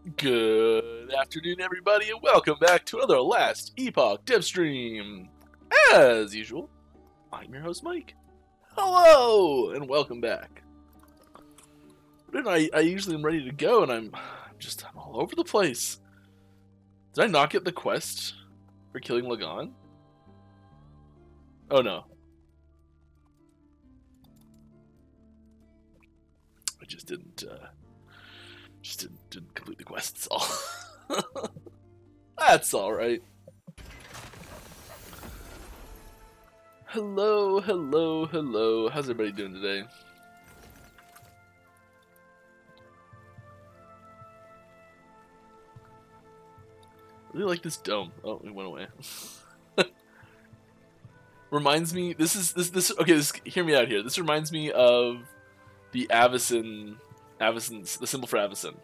Good afternoon, everybody, and welcome back to another Last Epoch dev stream. As usual, I'm your host, Mike. Hello, and welcome back. I usually am ready to go, and I'm all over the place. Did I not get the quest for killing Lagan? Oh no. I just didn't complete the quest, that's all. That's alright. Hello, hello, hello. How's everybody doing today? I really like this dome. Oh, it went away. Reminds me, hear me out here. This reminds me of the Avacyn, the symbol for Avacyn.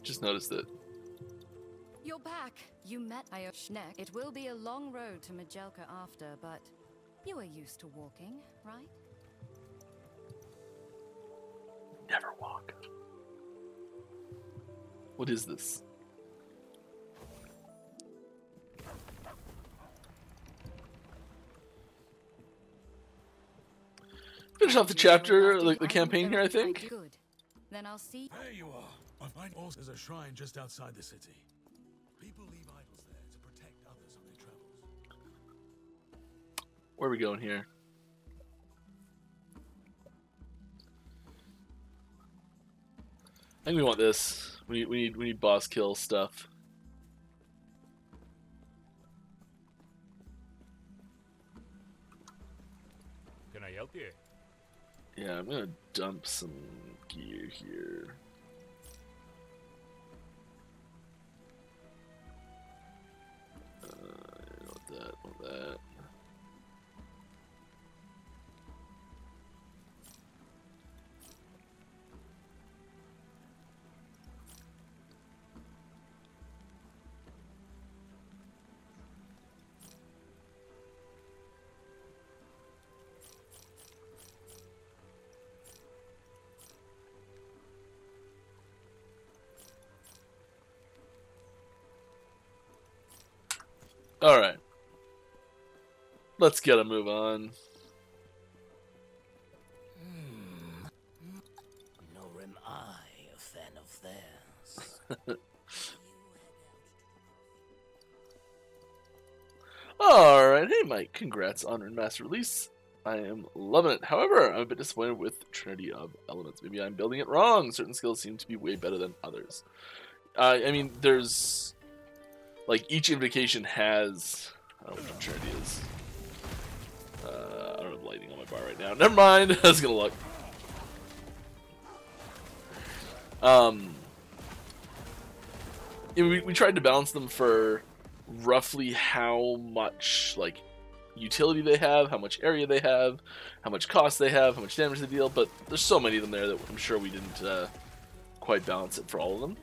Just noticed it. You're back. You met Ioshnek. It will be a long road to Majelka after, but you are used to walking, right? Never walk. What is this? Finish off the chapter, like the campaign here, I think. Good. Then I'll see. There you are. I find also there's a shrine just outside the city. People leave idols there to protect others on their travels. Where are we going here? I think we want this. We need boss kill stuff. Can I help you? Yeah, I'm gonna dump some gear here. Want that. All right. Let's get a move on. Nor am I a fan of theirs. Alright, hey Mike, congrats on Master Release. I am loving it. However, I'm a bit disappointed with Trinity of Elements. Maybe I'm building it wrong. Certain skills seem to be way better than others. I mean, there's... like, each invocation has... I don't know what Trinity is. I don't have lighting on my bar right now. Never mind. I was gonna look. We tried to balance them for roughly how much like utility they have, how much area they have, how much cost they have, how much damage they deal. But there's so many of them there that I'm sure we didn't quite balance it for all of them.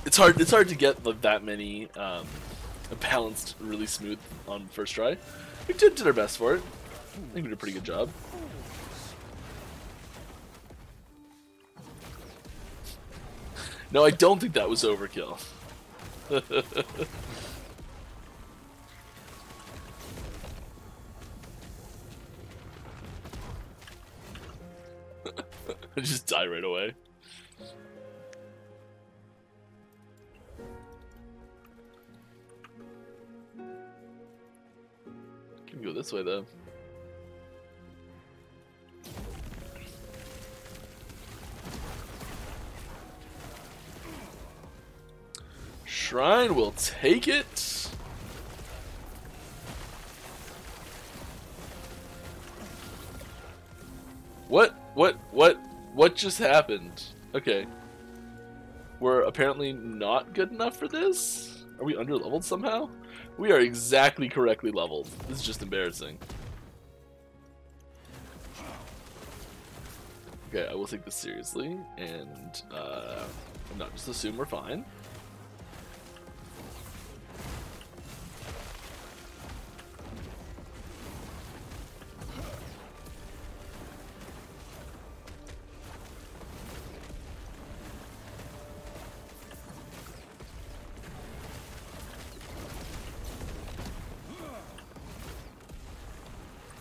It's hard to get that many balanced really smooth on first try. We did our best for it. I think we did a pretty good job. No, I don't think that was overkill. Just die right away. Can go this way though. Shrine will take it. What just happened? Okay. We're apparently not good enough for this? Are we under-leveled somehow? We are exactly correctly leveled. This is just embarrassing. Okay, I will take this seriously, and I'm not just assume we're fine.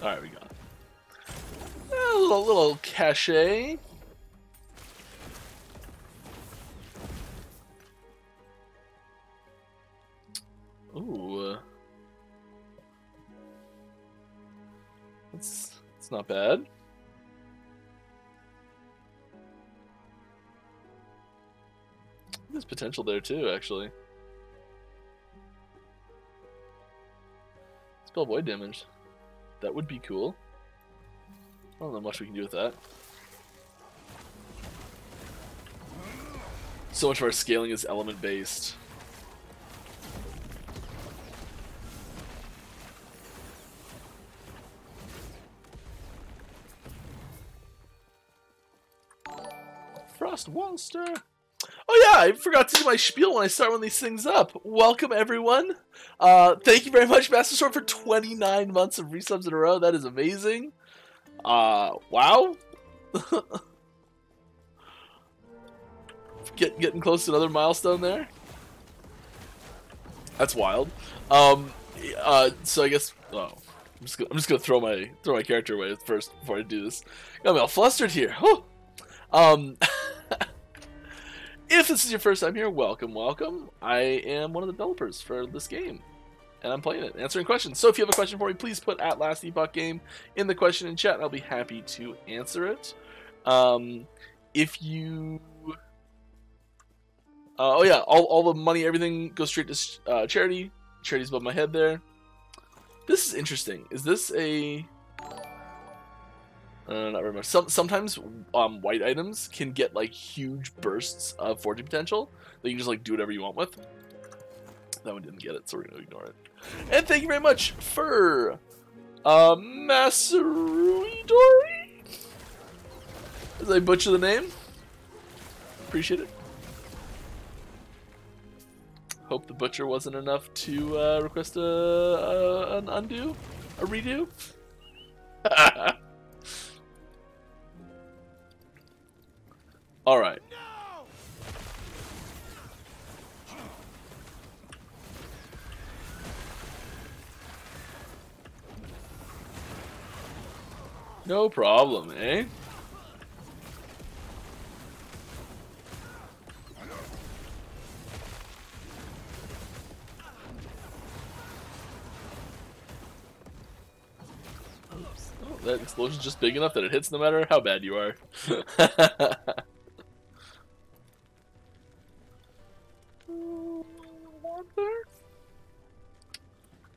Alright, we got it. A little cachet. Ooh. It's not bad. There's potential there too, actually. Spell void damage. That would be cool. I don't know much we can do with that. So much of our scaling is element based. Frost Monster. Oh yeah, I forgot to do my spiel when I start one of these things up. Welcome everyone. Thank you very much, Master Sword, for 29 months of resubs in a row. That is amazing. Wow. Getting close to another milestone there. That's wild. So I guess I'm just gonna throw my character away first before I do this. Got me all flustered here. If this is your first time here, welcome, welcome. I am one of the developers for this game, and I'm playing it, answering questions. So if you have a question for me, please put at Last Epoch Game in the question in chat, and I'll be happy to answer it. If you... oh yeah, all the money, everything goes straight to charity. Charity's above my head there. This is interesting. Is this a... not very much. Sometimes white items can get like huge bursts of fortune potential that you can just like do whatever you want with. That one didn't get it, so we're gonna ignore it. And thank you very much for Masaruidori, as I butcher the name. Appreciate it. Hope the butcher wasn't enough to request an undo, a redo. All right. No problem, eh? Oops. Oh, that explosion's just big enough that it hits no matter how bad you are.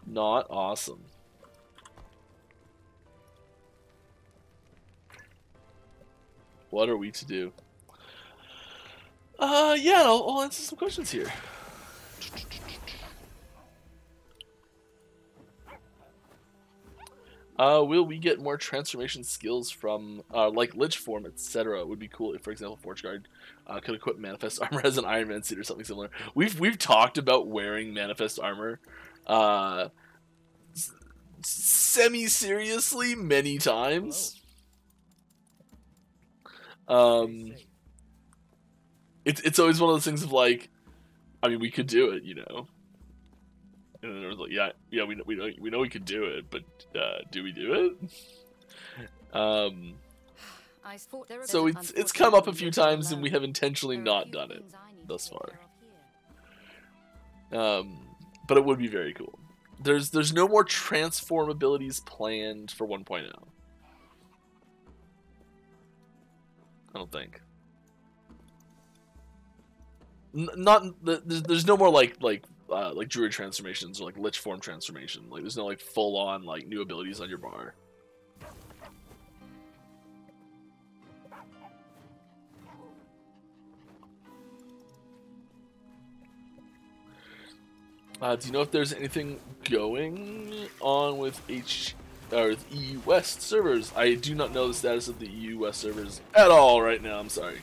Not awesome. What are we to do? Yeah, I'll answer some questions here. Will we get more transformation skills from, like Lich Form, etc.? Would be cool if, for example, Forge Guard could equip Manifest Armor as an Iron Man suit or something similar. We've talked about wearing Manifest Armor, semi-seriously many times. It's always one of those things of like, I mean, we could do it, you know. And then it was like, yeah, we know we could do it, but do we do it? So it's come up a few times, and we have intentionally not done it thus far. But it would be very cool. There's no more transform abilities planned for 1.0. I don't think. There's no more like druid transformations or like lich form transformation. Like there's no like full on like new abilities on your bar. Do you know if there's anything going on with EU West servers? I do not know the status of the EU West servers at all right now. I'm sorry.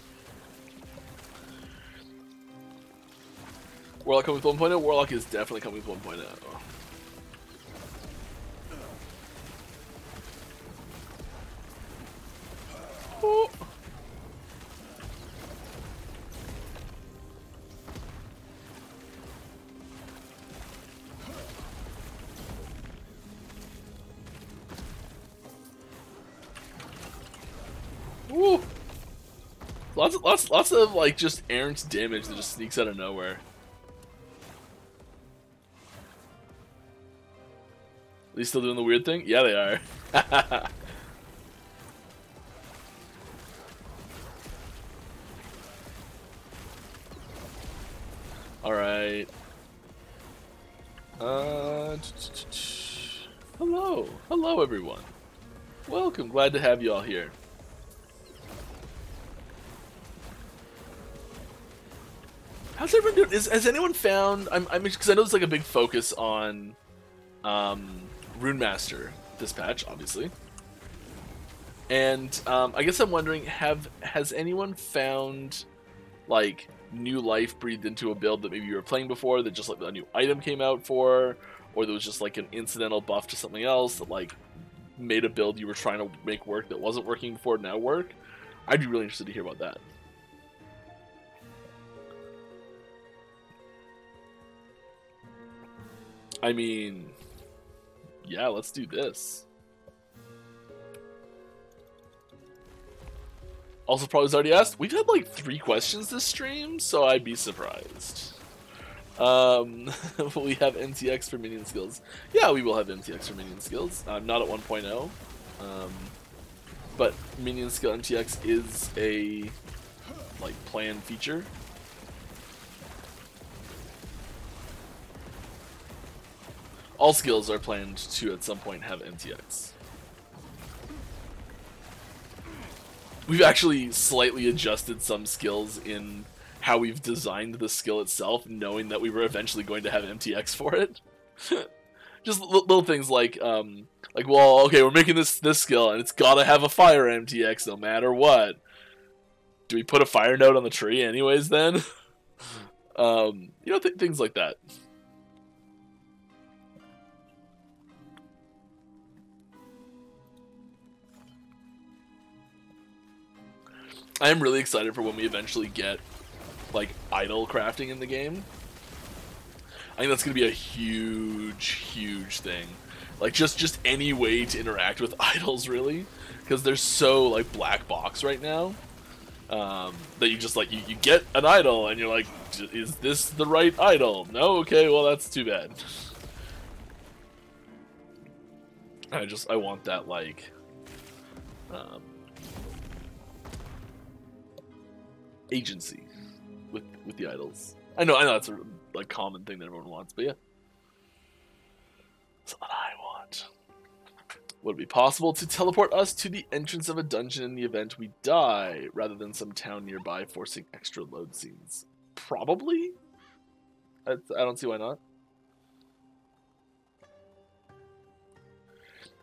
Warlock coming with 1.0? Warlock is definitely coming with 1.0. Oh. lots of like just errant damage that just sneaks out of nowhere. Are they still doing the weird thing? Yeah, they are. All right. Hello everyone. Welcome. Glad to have you all here. How's everyone doing? Has anyone found? Because I know it's like a big focus on, Rune Master this patch, obviously. And I guess I'm wondering, has anyone found like new life breathed into a build that maybe you were playing before that just like a new item came out for, or there was just like an incidental buff to something else that like made a build you were trying to make work that wasn't working before now work? I'd be really interested to hear about that. I mean, yeah, let's do this. Also, probably was already asked. We've had like 3 questions this stream, so I'd be surprised. We have NTX for minion skills. Yeah, we will have NTX for minion skills. Not at 1.0, but minion skill NTX is a like planned feature. All skills are planned to at some point have NTX. We've actually slightly adjusted some skills in how we've designed the skill itself, knowing that we were eventually going to have MTX for it. Just little things like, well, okay, we're making this skill, and it's gotta have a fire MTX no matter what. Do we put a fire node on the tree anyways then? You know, things like that. I am really excited for when we eventually get, like, idol crafting in the game. I think that's going to be a huge thing. Like, just any way to interact with idols, really. Because they're so, like, black box right now. That you just, like, you get an idol, and you're like, is this the right idol? No? Okay, well, that's too bad. I want that, like, agency with the idols. I know that's a like common thing that everyone wants, but yeah, that's what I want. Would it be possible to teleport us to the entrance of a dungeon in the event we die, rather than some town nearby forcing extra load scenes? Probably. I don't see why not.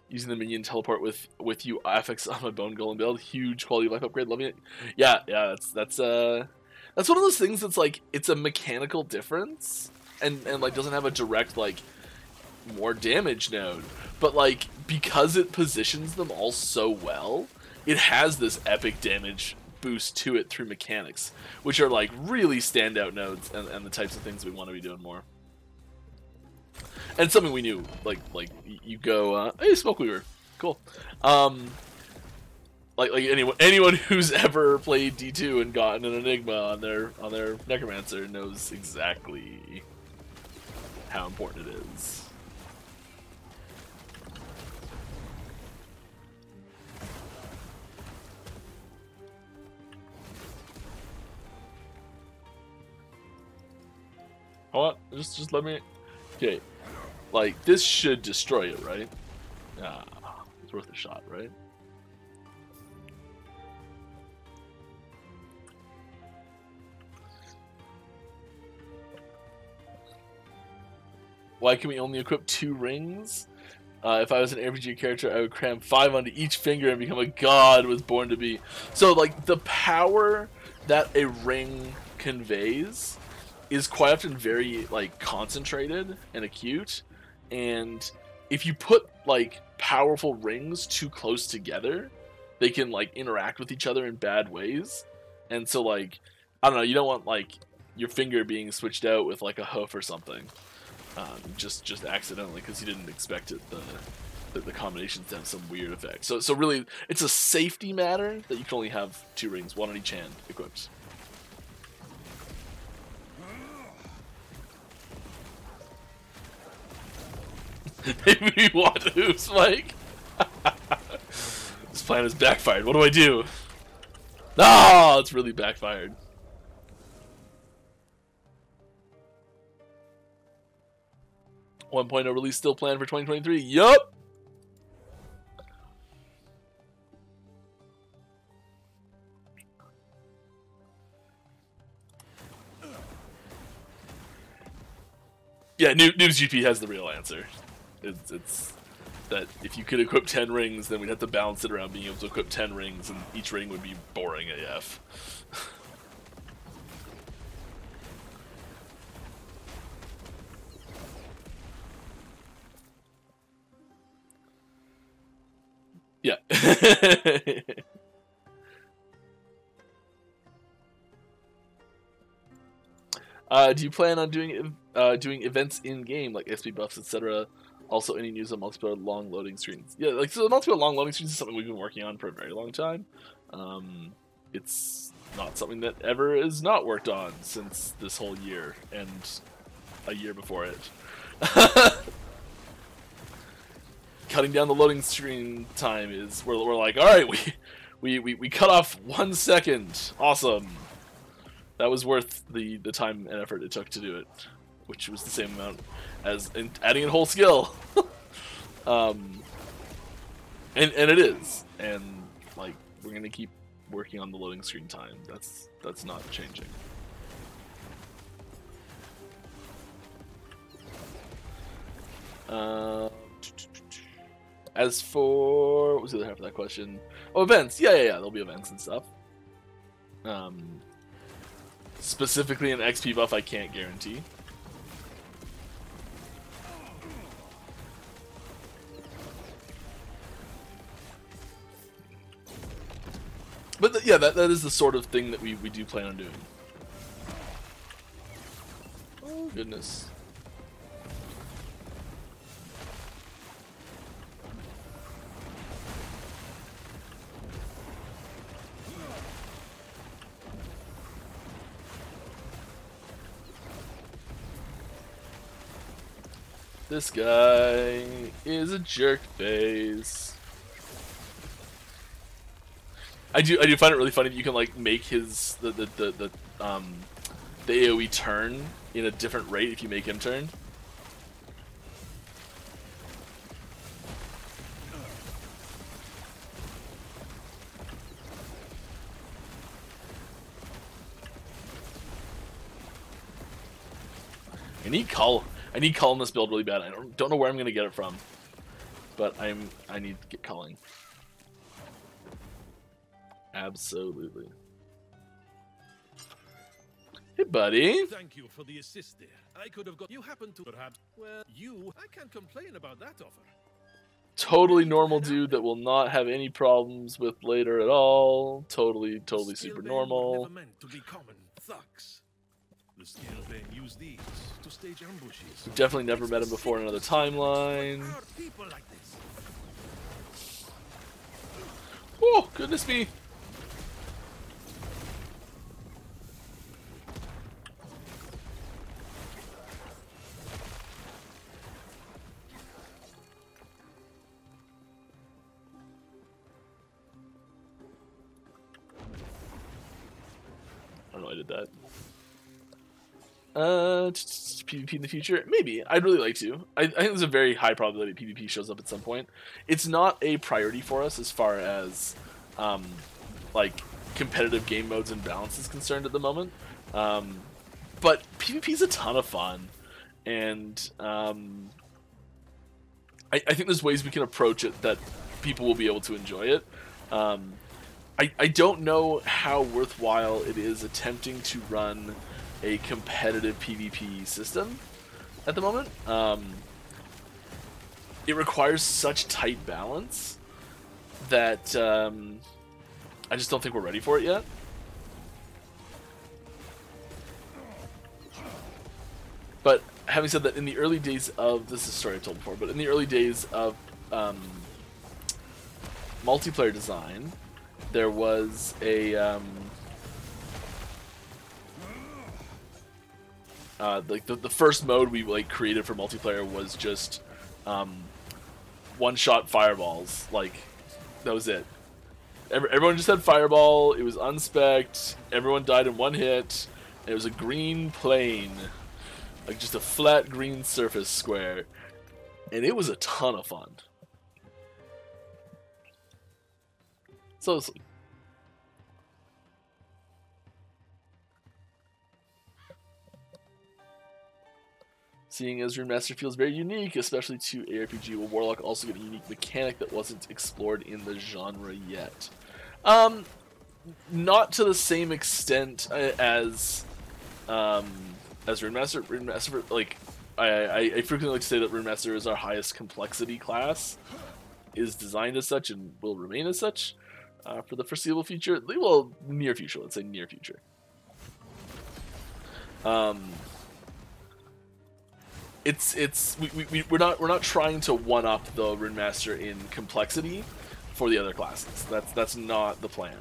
Using the minion teleport with you affix on my bone golem build, huge quality of life upgrade. Loving it. Yeah, that's one of those things that's like it's a mechanical difference and like doesn't have a direct like more damage node, but like because it positions them all so well, it has this epic damage boost to it through mechanics, which are like really standout nodes and the types of things we want to be doing more. And something we knew, like you go, hey, Smoke Weaver, cool. Like anyone who's ever played D2 and gotten an Enigma on their Necromancer knows exactly how important it is. Hold on, just let me. Okay. Like, this should destroy it, right? Ah, it's worth a shot, right? Why can we only equip 2 rings? If I was an RPG character, I would cram 5 onto each finger and become a god was born to be. So, like, the power that a ring conveys is quite often very, like, concentrated and acute. And if you put like powerful rings too close together, they can like interact with each other in bad ways. And so like, I don't know, you don't want like your finger being switched out with like a hoof or something, just accidentally because you didn't expect it. The the combinations have some weird effect. So really, it's a safety matter that you can only have 2 rings, 1 on each hand, equipped. Maybe we want hoops, Mike. This plan has backfired. What do I do? Ah, it's really backfired. .1.0 release still planned for 2023. Yup. Yeah, Noobs GP has the real answer. It's that if you could equip 10 rings, then we'd have to balance it around being able to equip 10 rings, and each ring would be boring AF. Yeah. Do you plan on doing events in game like SP buffs, etc.? Also, any news on multiplayer long loading screens? Yeah, like so, the multiplayer long loading screens is something we've been working on for a very long time. It's not something that ever is not worked on since this whole year and a year before it. Cutting down the loading screen time is we're like, all right, we cut off 1 second. Awesome. That was worth the time and effort it took to do it, which was the same amount as adding a whole skill. And it is, and like we're gonna keep working on the loading screen time. That's not changing. As for what was the other half of that question? Oh, events. Yeah. There'll be events and stuff. Specifically an XP buff, I can't guarantee. But yeah, that is the sort of thing that we do plan on doing. Oh goodness. This guy is a jerk face. I do find it really funny that you can like make his the AoE turn in a different rate if you make him turn. I need Cull in this build really bad. I don't know where I'm gonna get it from, but I need to get culling. Absolutely. Hey, buddy. Thank you for the assist there. I could have got you happen to perhaps well I can't complain about that offer. Totally normal dude that will not have any problems with later at all. Totally super normal. Never meant to be common thugs. The skill then use these to stage ambushes. We've definitely never met him before in another timeline. People like this. Oh, goodness me. I don't know I did that. PvP in the future? Maybe. I'd really like to. I think there's a very high probability PvP shows up at some point. It's not a priority for us as far as like competitive game modes and balance is concerned at the moment. But PvP is a ton of fun, and I think there's ways we can approach it that people will be able to enjoy it. I don't know how worthwhile it is attempting to run a competitive PvP system at the moment. It requires such tight balance that I just don't think we're ready for it yet. But having said that, in the early days of this is a story I've told before, but in the early days of multiplayer design, there was a like the first mode we like created for multiplayer was just one-shot fireballs. Like that was it. Everyone just had fireball. It was unspec'd. Everyone died in one hit. And it was a green plane, like just a flat green surface square, and it was a ton of fun. So seeing as Rune Master feels very unique, especially to ARPG, will Warlock also get a unique mechanic that wasn't explored in the genre yet? Not to the same extent as Rune Master. Rune Master, like, I frequently like to say that Rune Master is our highest complexity class, is designed as such, and will remain as such for the foreseeable future. Well, near future, let's say near future. We're not trying to one up the Rune Master in complexity for the other classes. That's not the plan.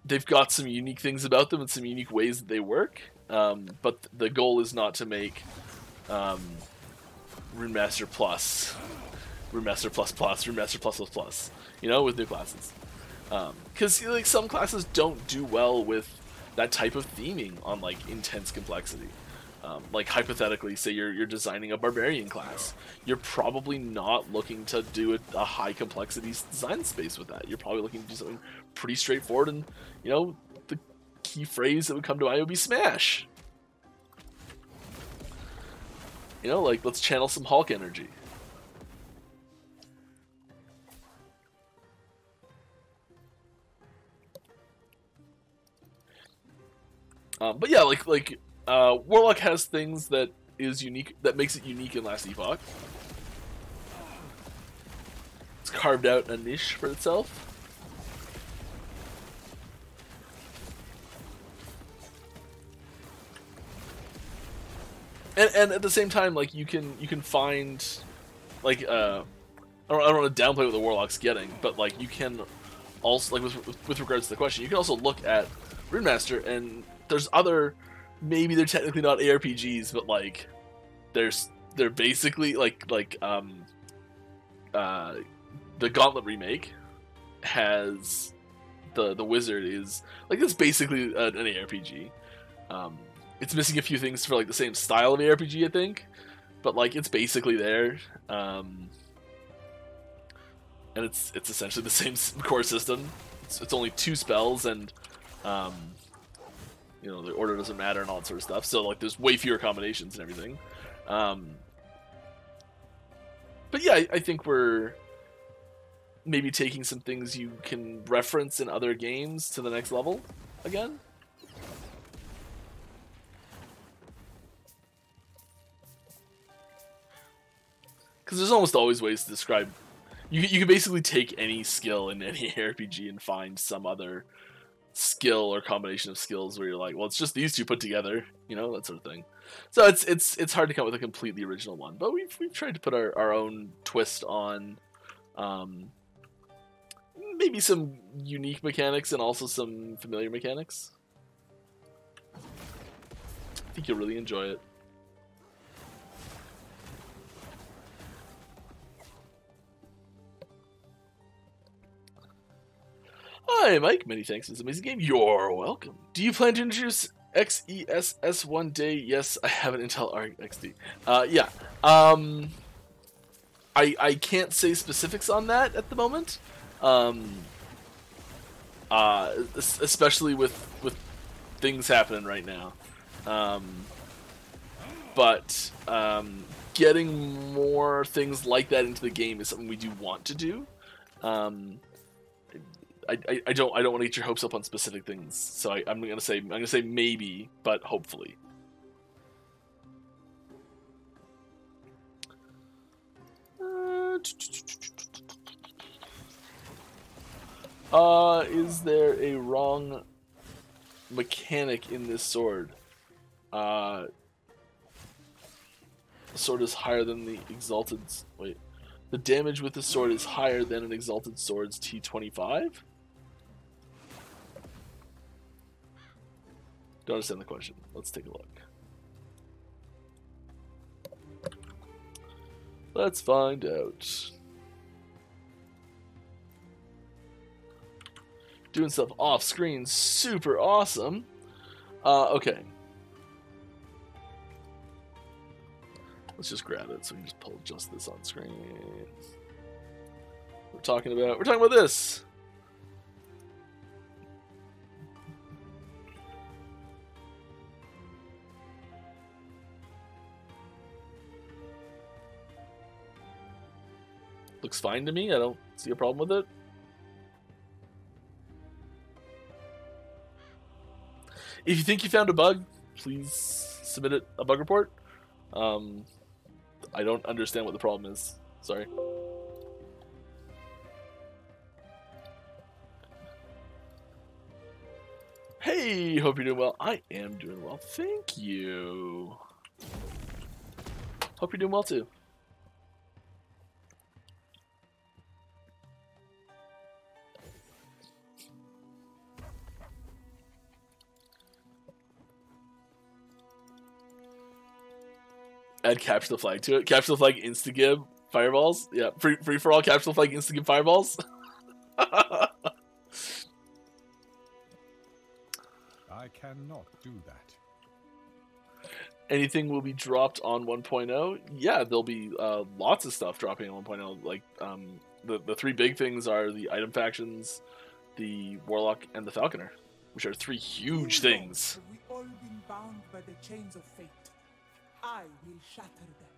They've got some unique things about them and some unique ways that they work, but the goal is not to make Rune Master Plus, Rune Master Plus Plus, Rune Master Plus Plus Plus, you know, with new classes. Because like some classes don't do well with that type of theming on like intense complexity. Like hypothetically, say you're designing a barbarian class, you're probably not looking to do a high complexity design space with that. You're probably looking to do something pretty straightforward, and you know the key phrase that would come to mind would be smash. You know, like let's channel some Hulk energy. But yeah, like Warlock has things that is unique, that makes it unique in Last Epoch. It's carved out a niche for itself. And at the same time, like you can find, like I don't want to downplay what the Warlock's getting, but like you can also, like with regards to the question, you can also look at Rune Master, and there's other, maybe they're technically not ARPGs, but like they're basically like the Gauntlet remake has the wizard is like, it's basically an ARPG. It's missing a few things for like the same style of ARPG, I think, but like it's basically there, and it's essentially the same core system. It's only 2 spells, and you know, the order doesn't matter and all that sort of stuff. So like there's way fewer combinations and everything. But yeah, I think we're maybe taking some things you can reference in other games to the next level again. Because there's almost always ways to describe. You can basically take any skill in any RPG and find some other skill or combination of skills where you're like, well, it's just these two put together, you know, that sort of thing. So it's hard to come up with a completely original one, but we've tried to put our own twist on maybe some unique mechanics and also some familiar mechanics. I think you'll really enjoy it. Hi, Mike. Many thanks for this amazing game. You're welcome. Do you plan to introduce XESS one day? Yes, I have an Intel Arc XD. Yeah. I can't say specifics on that at the moment. Especially with things happening right now. But getting more things like that into the game is something we do want to do. I don't want to get your hopes up on specific things, so I'm gonna say maybe, but hopefully. Is there a wrong mechanic in this sword? sword is higher than the exalted. Wait, the damage with the sword is higher than an exalted sword's T25. Don't understand the question. Let's take a look. Let's find out. Doing stuff off screen, super awesome. Okay. Let's just grab it so we can just pull just this on screen. We're talking about this. Looks fine to me. I don't see a problem with it. If you think you found a bug, please submit a bug report. I don't understand what the problem is. Sorry. Hey, hope you're doing well. I am doing well. Thank you. Hope you're doing well too. Add capture the flag to it. Capture the flag insta-gib fireballs. Yeah, free for all capture the flag insta-gib fireballs. I cannot do that. Anything will be dropped on 1.0. Yeah, there'll be lots of stuff dropping on 1.0. Like the three big things are the item factions, the warlock, and the falconer, which are three huge things. We all been bound by the chains of fate. I will shatter them,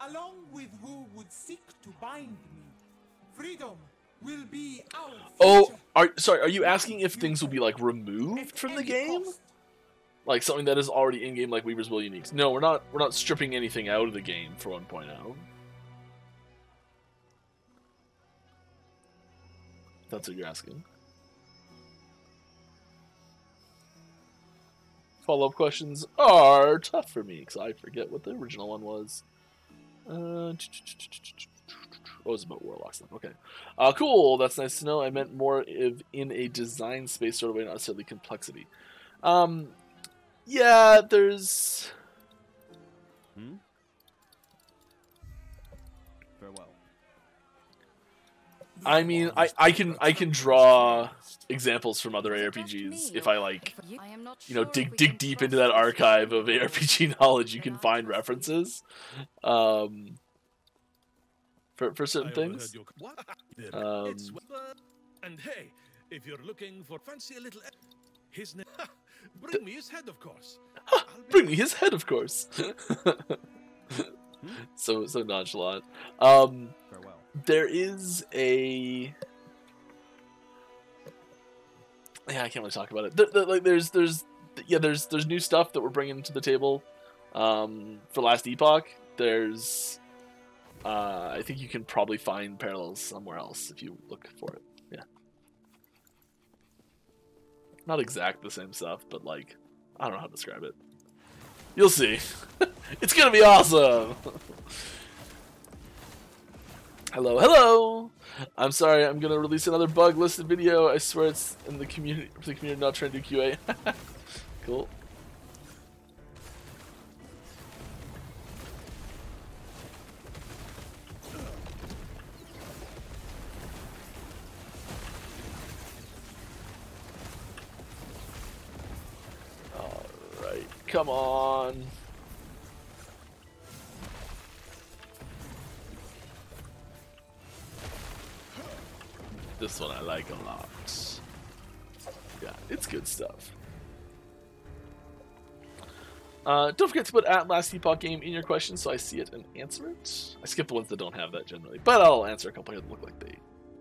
along with who would seek to bind me. Freedom will be our future. Oh, are you asking if things will be like removed from the game? Like something that is already in game, like Weaver's Will Uniques? No, we're not stripping anything out of the game for 1.0. That's what you're asking. Follow-up questions are tough for me because I forget what the original one was. Oh, it's about warlocks then. Okay. Cool. That's nice to know. I meant more in a design space sort of way, not necessarily complexity. Yeah, there's... Farewell. I mean, I can draw examples from other ARPGs if I like, you know, dig deep into that archive of ARPG knowledge. You can find references for certain things. And hey, if you're looking for fancy a little, his name. Bring me his head, of course. Bring me his head, of course. So nonchalant. Farewell. There is a... Yeah, I can't really talk about it. Like, there's new stuff that we're bringing to the table for Last Epoch. There's... I think you can probably find parallels somewhere else if you look for it. Yeah. Not exact the same stuff, but like, I don't know how to describe it. You'll see. It's gonna be awesome! Hello, hello! I'm sorry, I'm gonna release another bug listed video. I swear it's in the community, for the community not trying to do QA. Cool. Alright, come on. This one I like a lot. Yeah, it's good stuff. Don't forget to put @Last Epoch game in your questions so I see it and answer it. I skip the ones that don't have that generally, but I'll answer a couple here that look like they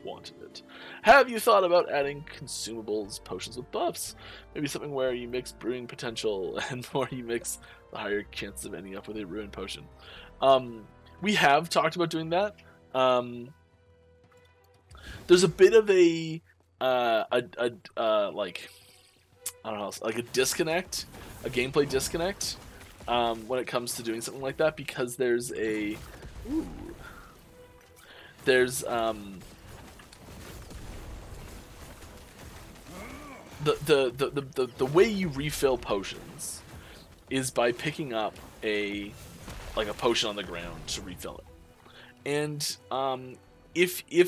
wanted it. Have you thought about adding consumables, potions with buffs? Maybe something where you mix brewing potential and the more you mix, the higher chances of ending up with a ruined potion. We have talked about doing that. There's a bit of a like, I don't know, like a disconnect, a gameplay disconnect when it comes to doing something like that, because there's a there's the way you refill potions is by picking up a potion on the ground to refill it. And if your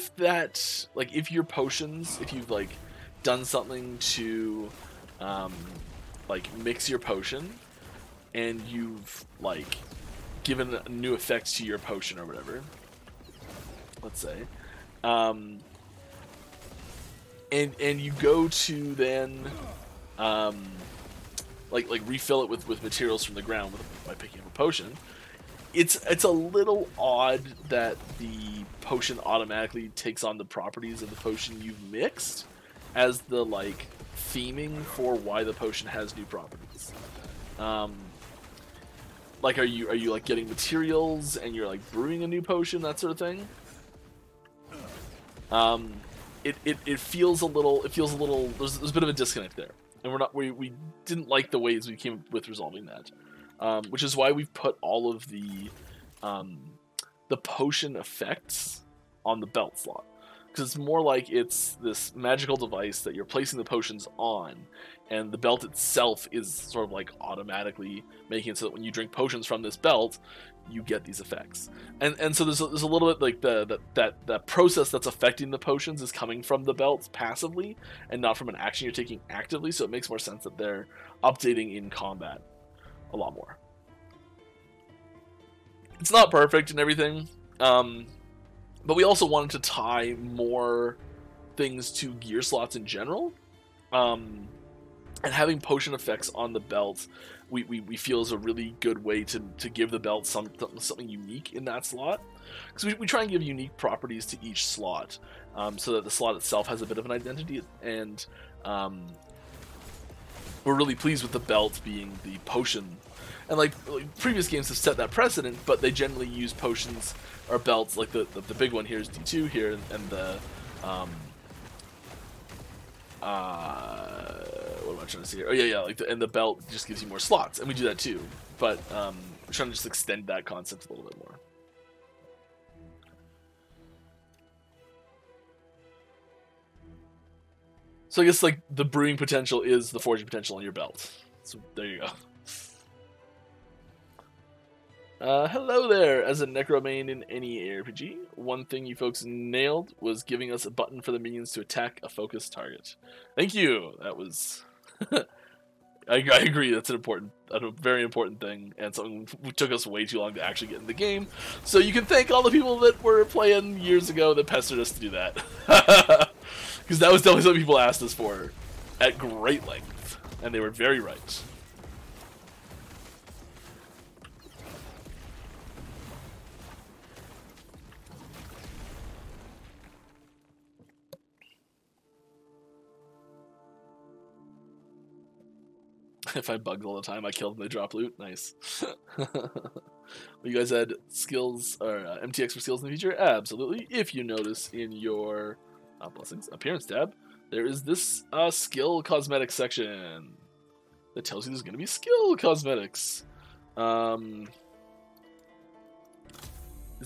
potions, if you've done something to mix your potion, and you've given a new effect to your potion or whatever, let's say, and you go to then refill it with materials from the ground by picking up a potion, it's a little odd that the potion automatically takes on the properties of the potion you've mixed as the theming for why the potion has new properties. Are you getting materials and you're brewing a new potion, that sort of thing? It feels a little there's a bit of a disconnect there, and we didn't like the ways we came with resolving that, which is why we've put all of the potion effects on the belt slot, because it's more like it's this magical device that you're placing the potions on, and the belt itself is sort of automatically making it so that when you drink potions from this belt, you get these effects. And so there's a little bit that process that's affecting the potions is coming from the belt passively and not from an action you're taking actively, so it makes more sense that they're updating in combat a lot more. It's not perfect and everything, but we also wanted to tie more things to gear slots in general, and having potion effects on the belt we feel is a really good way to give the belt something unique in that slot, because we try and give unique properties to each slot, so that the slot itself has a bit of an identity, and we're really pleased with the belt being the potion. And previous games have set that precedent, but they generally use potions or belts, the big one here is D2 here, and the what am I trying to say here? Oh yeah, and the belt just gives you more slots, and we do that too. But we're trying to just extend that concept a little bit more. So I guess the brewing potential is the forging potential on your belt. So there you go. Hello there. As a necromain in any ARPG, one thing you folks nailed was giving us a button for the minions to attack a focused target. Thank you. That was I agree, that's a very important thing, and something took us way too long to actually get in the game. So you can thank all the people that were playing years ago that pestered us to do that. Because that was definitely something people asked us for at great length, and they were very right. If I bugged all the time, I killed them, they drop loot. Nice. You guys had skills, or MTX for skills in the future? Absolutely. If you notice in your blessings appearance tab, there is this skill cosmetics section that tells you there's going to be skill cosmetics. Is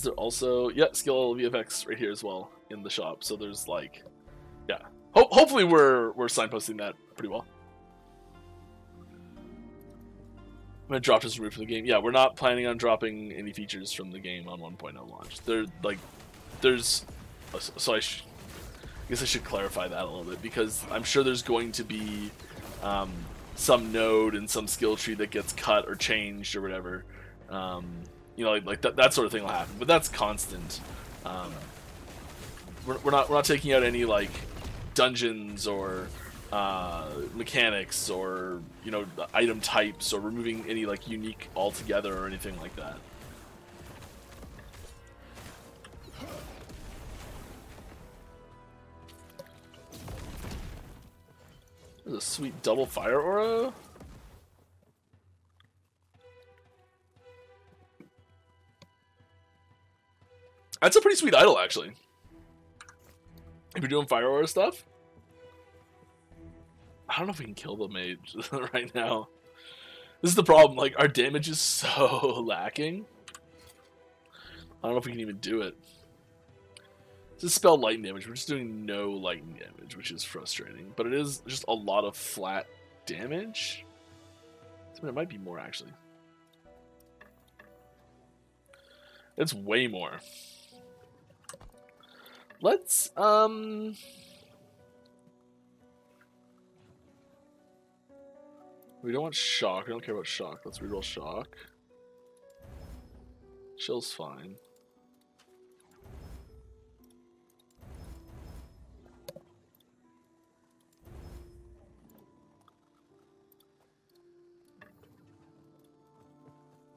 there also, yeah, skill VFX right here as well in the shop. So there's yeah. Hopefully we're signposting that pretty well. I'm gonna drop this removed from the game. Yeah, we're not planning on dropping any features from the game on 1.0 launch. There's, so I guess I should clarify that a little bit, because I'm sure there's going to be some node and some skill tree that gets cut or changed or whatever. You know, that sort of thing will happen, but that's constant. We're not taking out any dungeons or mechanics or, you know, item types, or removing any unique altogether or anything like that. There's a sweet double fire aura. That's a pretty sweet idol, actually. If you're doing fire aura stuff. I don't know if we can kill the mage right now. This is the problem. Like, our damage is so lacking. I don't know if we can even do it. To spell lightning damage, we're just doing no lightning damage, which is frustrating. But it is just a lot of flat damage. I mean, it might be more, actually. It's way more. Let's, we don't want shock. We don't care about shock. Let's reroll shock. Chill's fine.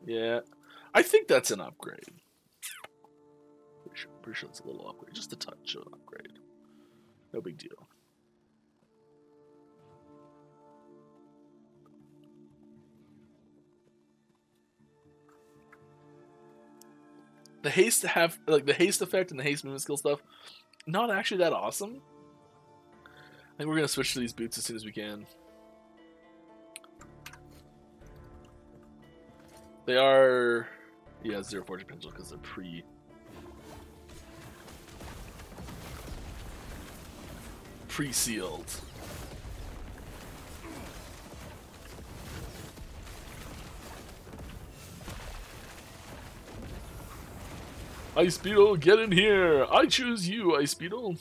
Yeah, I think that's an upgrade. Pretty sure it's a little upgrade. Just a touch of an upgrade. No big deal. The haste the haste effect and the haste movement skill stuff, not actually that awesome. I think we're gonna switch to these boots as soon as we can. They are, yeah, 0 fortune potential because they're pre-sealed. Ice Beetle, get in here! I choose you, Ice Beetle.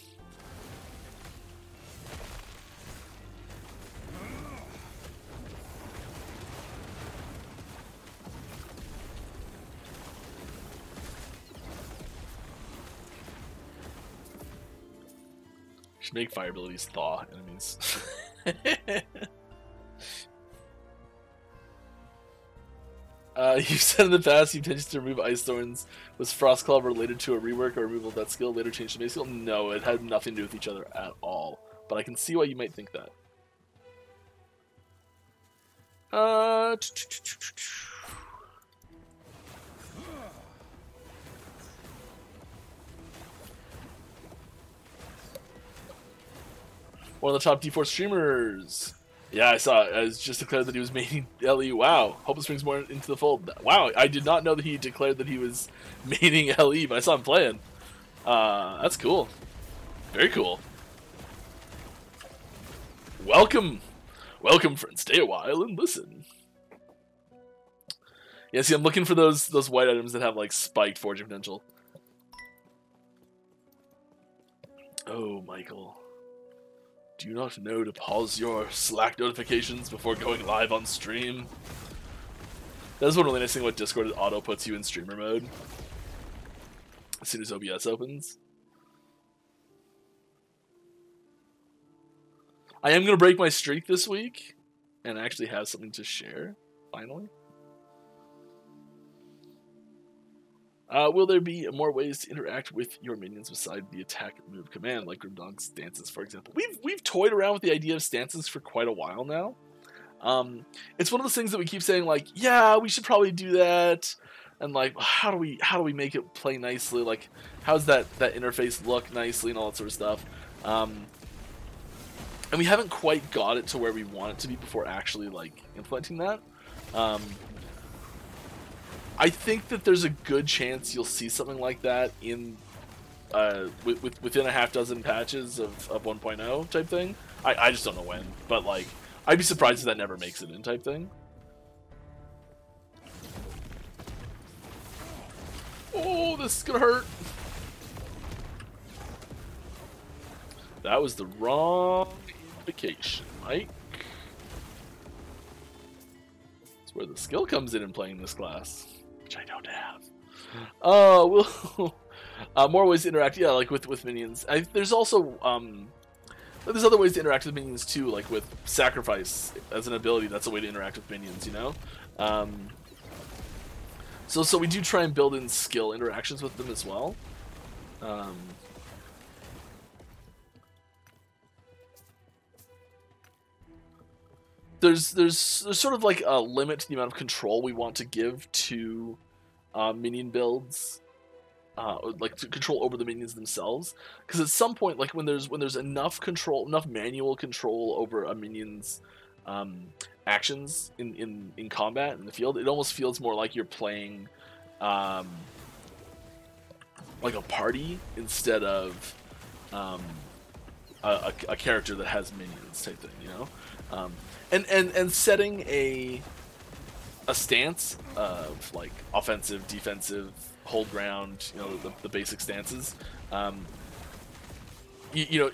Should make fire abilities thaw enemies. You said in the past you intention to remove Ice Thorns. Was Frost Club related to a rework or removal of that skill, later changed to base skill? No, it had nothing to do with each other at all. But I can see why you might think that. One of the top D4 streamers. Yeah, I saw it. It's just declared that he was maining LE. Wow. Hope this brings more into the fold. Wow, I did not know that he declared that he was maining LE, but I saw him playing. That's cool. Very cool. Welcome. Welcome, friends. Stay a while and listen. Yeah, see, I'm looking for those white items that have, like, spiked fortune potential. Oh, Michael. Do you not know to pause your Slack notifications before going live on stream? That's one really nice thing about Discord. It auto puts you in streamer mode as soon as OBS opens. I am going to break my streak this week and actually have something to share, finally. Will there be more ways to interact with your minions beside the attack move command, like Grimdog's stances, for example? We've toyed around with the idea of stances for quite a while now. It's one of those things that we keep saying, like, yeah, we should probably do that, and like, how do we make it play nicely? Like, how's that interface look nicely and all that sort of stuff? And we haven't quite got it to where we want it to be before actually like implementing that. I think that there's a good chance you'll see something like that in within a half dozen patches of 1.0 type thing. I just don't know when, but like I'd be surprised if that never makes it in type thing. Oh, this is gonna hurt. That was the wrong invocation, Mike. That's where the skill comes in playing this class, which I don't have. More ways to interact, yeah, like with minions. There's also there's other ways to interact with minions too, like with sacrifice as an ability. That's a way to interact with minions, you know. So we do try and build in skill interactions with them as well. There's sort of like a limit to the amount of control we want to give to minion builds, like to control over the minions themselves. Because at some point, like when there's enough control, enough manual control over a minion's actions in combat in the field. It almost feels more like you're playing like a party instead of a character that has minions type thing, you know. And setting a stance of like offensive, defensive, hold ground, you know, the basic stances. You know,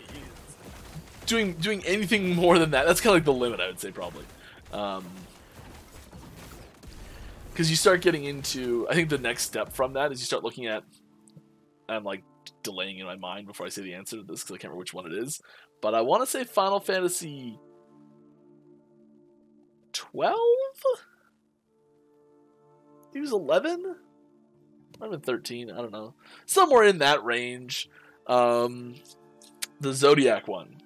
doing anything more than that, that's kind of like the limit, I would say, probably. Because you start getting into, I think the next step from that is you start looking at, I'm like delaying in my mind before I say the answer to this because I can't remember which one it is, but I want to say Final Fantasy 12? He was 11? Might have been 13, I don't know. Somewhere in that range. The Zodiac one.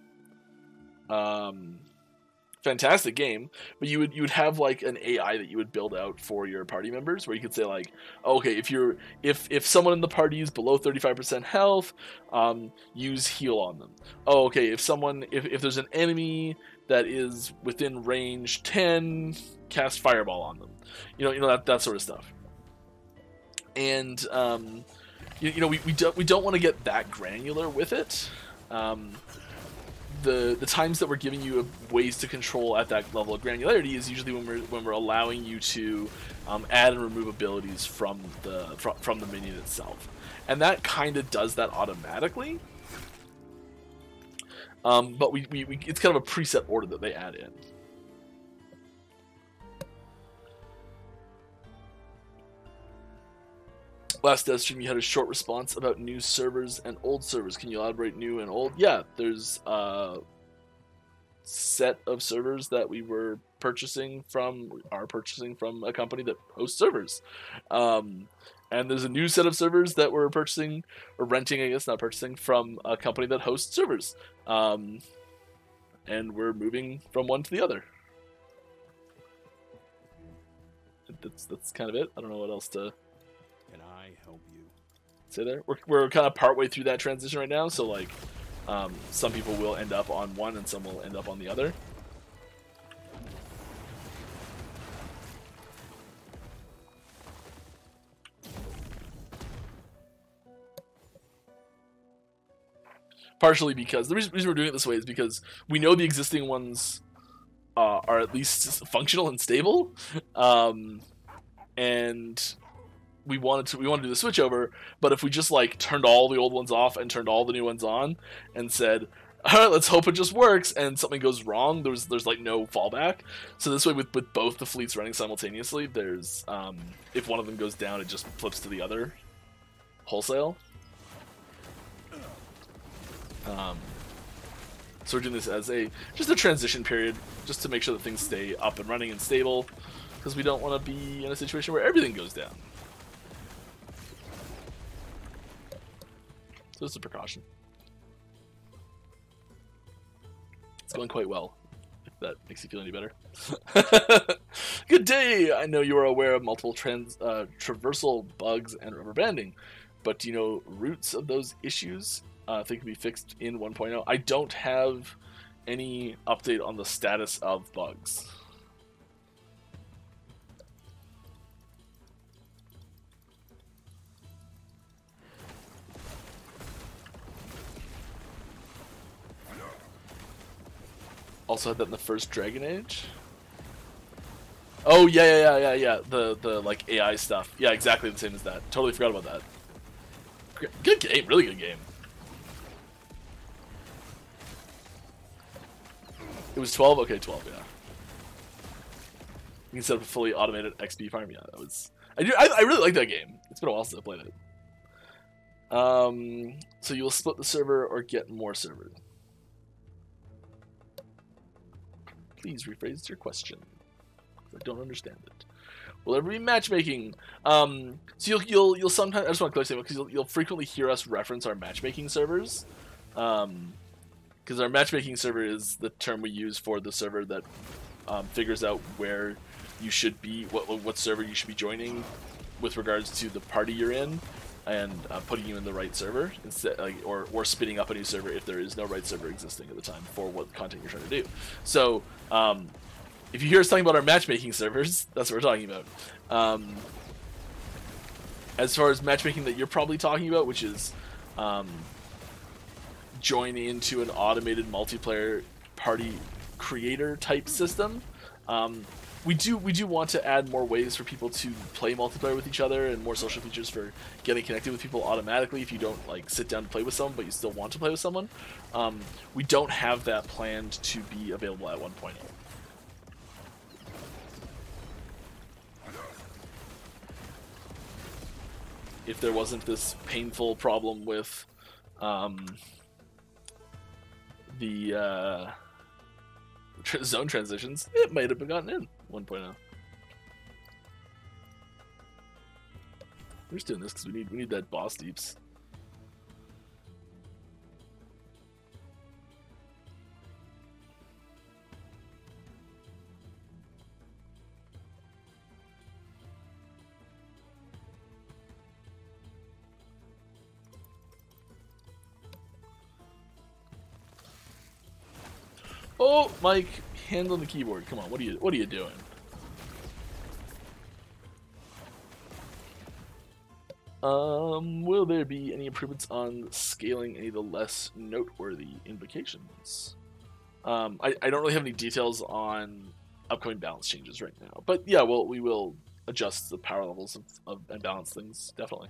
Fantastic game, but you would have like an AI that you would build out for your party members, where you could say like, okay, if someone in the party is below 35% health, use heal on them. Oh, okay, if there's an enemy that is within range 10, cast fireball on them. You know that sort of stuff. And you know, we don't want to get that granular with it. The times that we're giving you ways to control at that level of granularity is usually when we're allowing you to add and remove abilities from the minion itself, and that kind of does that automatically. But we it's kind of a preset order that they add in. Last dev stream, you had a short response about new servers and old servers. Can you elaborate new and old? Yeah, there's a set of servers that we are purchasing from a company that hosts servers. And there's a new set of servers that we're purchasing, or renting, I guess, not purchasing, from a company that hosts servers. And we're moving from one to the other. That's kind of it. I don't know what else to... Can I help you? Say there. We're kind of partway through that transition right now, so like some people will end up on one and some will end up on the other. Partially because the reason we're doing it this way is because we know the existing ones are at least functional and stable, and we want to do the switch over. But if we just like turned all the old ones off and turned all the new ones on and said, all right, let's hope it just works, and something goes wrong, there's like no fallback. So this way, with both the fleets running simultaneously, there's if one of them goes down, it just flips to the other wholesale. So we're doing this as just a transition period, just to make sure that things stay up and running and stable, because we don't want to be in a situation where everything goes down. So it's a precaution. It's going quite well, if that makes you feel any better. Good day! I know you are aware of multiple traversal bugs and rubber banding, but do you know roots of those issues? They can be fixed in 1.0. I don't have any update on the status of bugs. Also had that in the first Dragon Age. Oh yeah. The like AI stuff. Yeah, exactly the same as that. Totally forgot about that. Good game, really good game. It was 12? Okay, 12, yeah. You can set up a fully automated XP farm. Yeah, that was... I really like that game. It's been a while since I played it. So you will split the server or get more servers. Please rephrase your question. I don't understand it. Will there be matchmaking? So you'll sometimes... I just want to clarify because you'll frequently hear us reference our matchmaking servers. Because our matchmaking server is the term we use for the server that figures out where you should be, what server you should be joining with regards to the party you're in, and putting you in the right server instead, or spinning up a new server if there is no right server existing at the time for what content you're trying to do. So if you hear us talking about our matchmaking servers, that's what we're talking about. As far as matchmaking that you're probably talking about, which is joining into an automated multiplayer party creator type system, we do want to add more ways for people to play multiplayer with each other and more social features for getting connected with people automatically if you don't like sit down to play with someone but you still want to play with someone. We don't have that planned to be available at 1.0. If there wasn't this painful problem with the zone transitions, it might have gotten in 1.0. We're just doing this because we need that boss deeps. Oh, Mike, hand on the keyboard. Come on, what are you doing? Will there be any improvements on scaling any of the less noteworthy invocations? I don't really have any details on upcoming balance changes right now, but yeah, we will adjust the power levels and balance things definitely.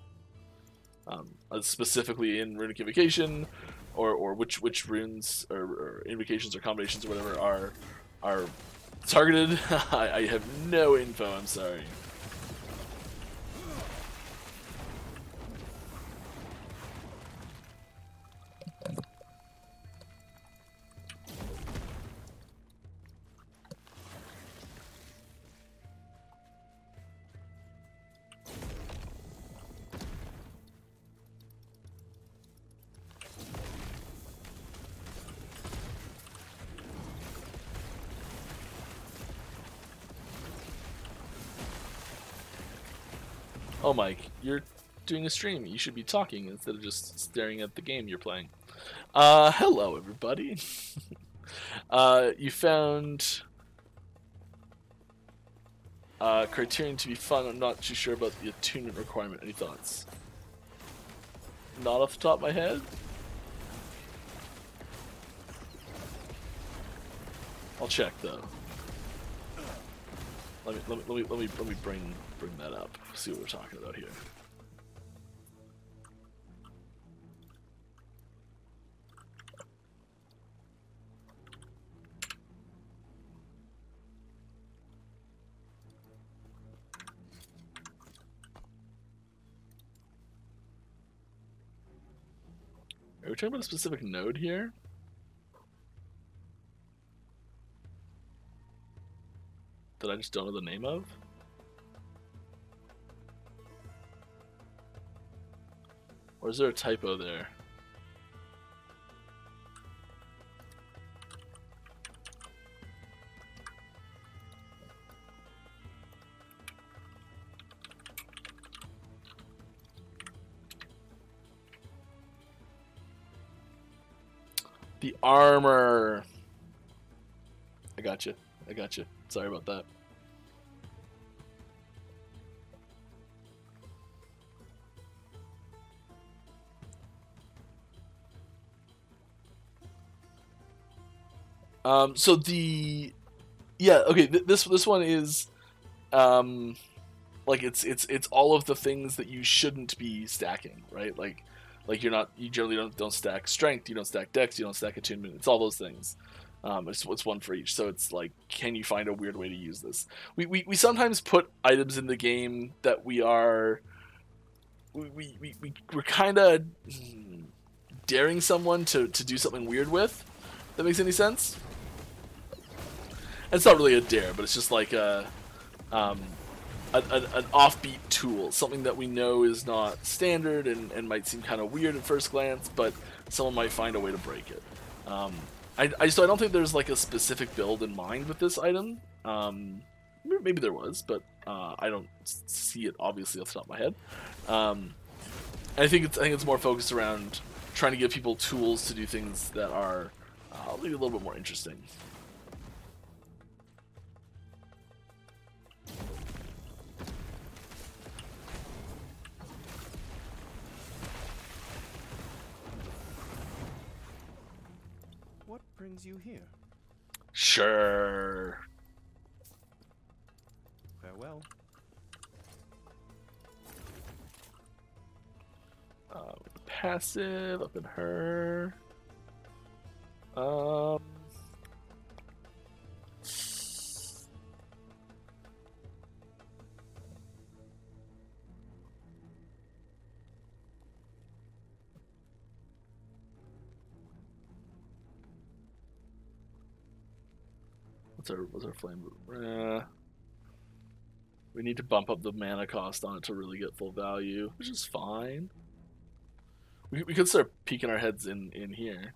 Specifically in runic invocation, or which runes or invocations or combinations or whatever are targeted. I have no info. I'm sorry. Oh, Mike, you're doing a stream. You should be talking instead of just staring at the game you're playing. Hello, everybody. You found Criterion to be fun. I'm not too sure about the attunement requirement. Any thoughts? Not off the top of my head. I'll check though. Let me bring that up. See what we're talking about here. Are we talking about a specific node here? That I just don't know the name of? Or is there a typo there? The armor. I got you. Sorry about that. So this one is like it's all of the things that you shouldn't be stacking, right? Like you generally don't stack strength, you don't stack dex, you don't stack attunement. It's all those things. It's one for each. So it's like, can you find a weird way to use this? We sometimes put items in the game that we're kind of daring someone to do something weird with. If that makes any sense? It's not really a dare, but it's just like an offbeat tool, something that we know is not standard and might seem kind of weird at first glance, but someone might find a way to break it. I don't think there's like a specific build in mind with this item. Maybe there was, but I don't see it obviously off the top of my head. I think it's more focused around trying to give people tools to do things that are maybe a little bit more interesting. brings you here? Sure. Farewell. Passive up in her. What's our flame? We need to bump up the mana cost on it to really get full value, which is fine. We could start peeking our heads in here.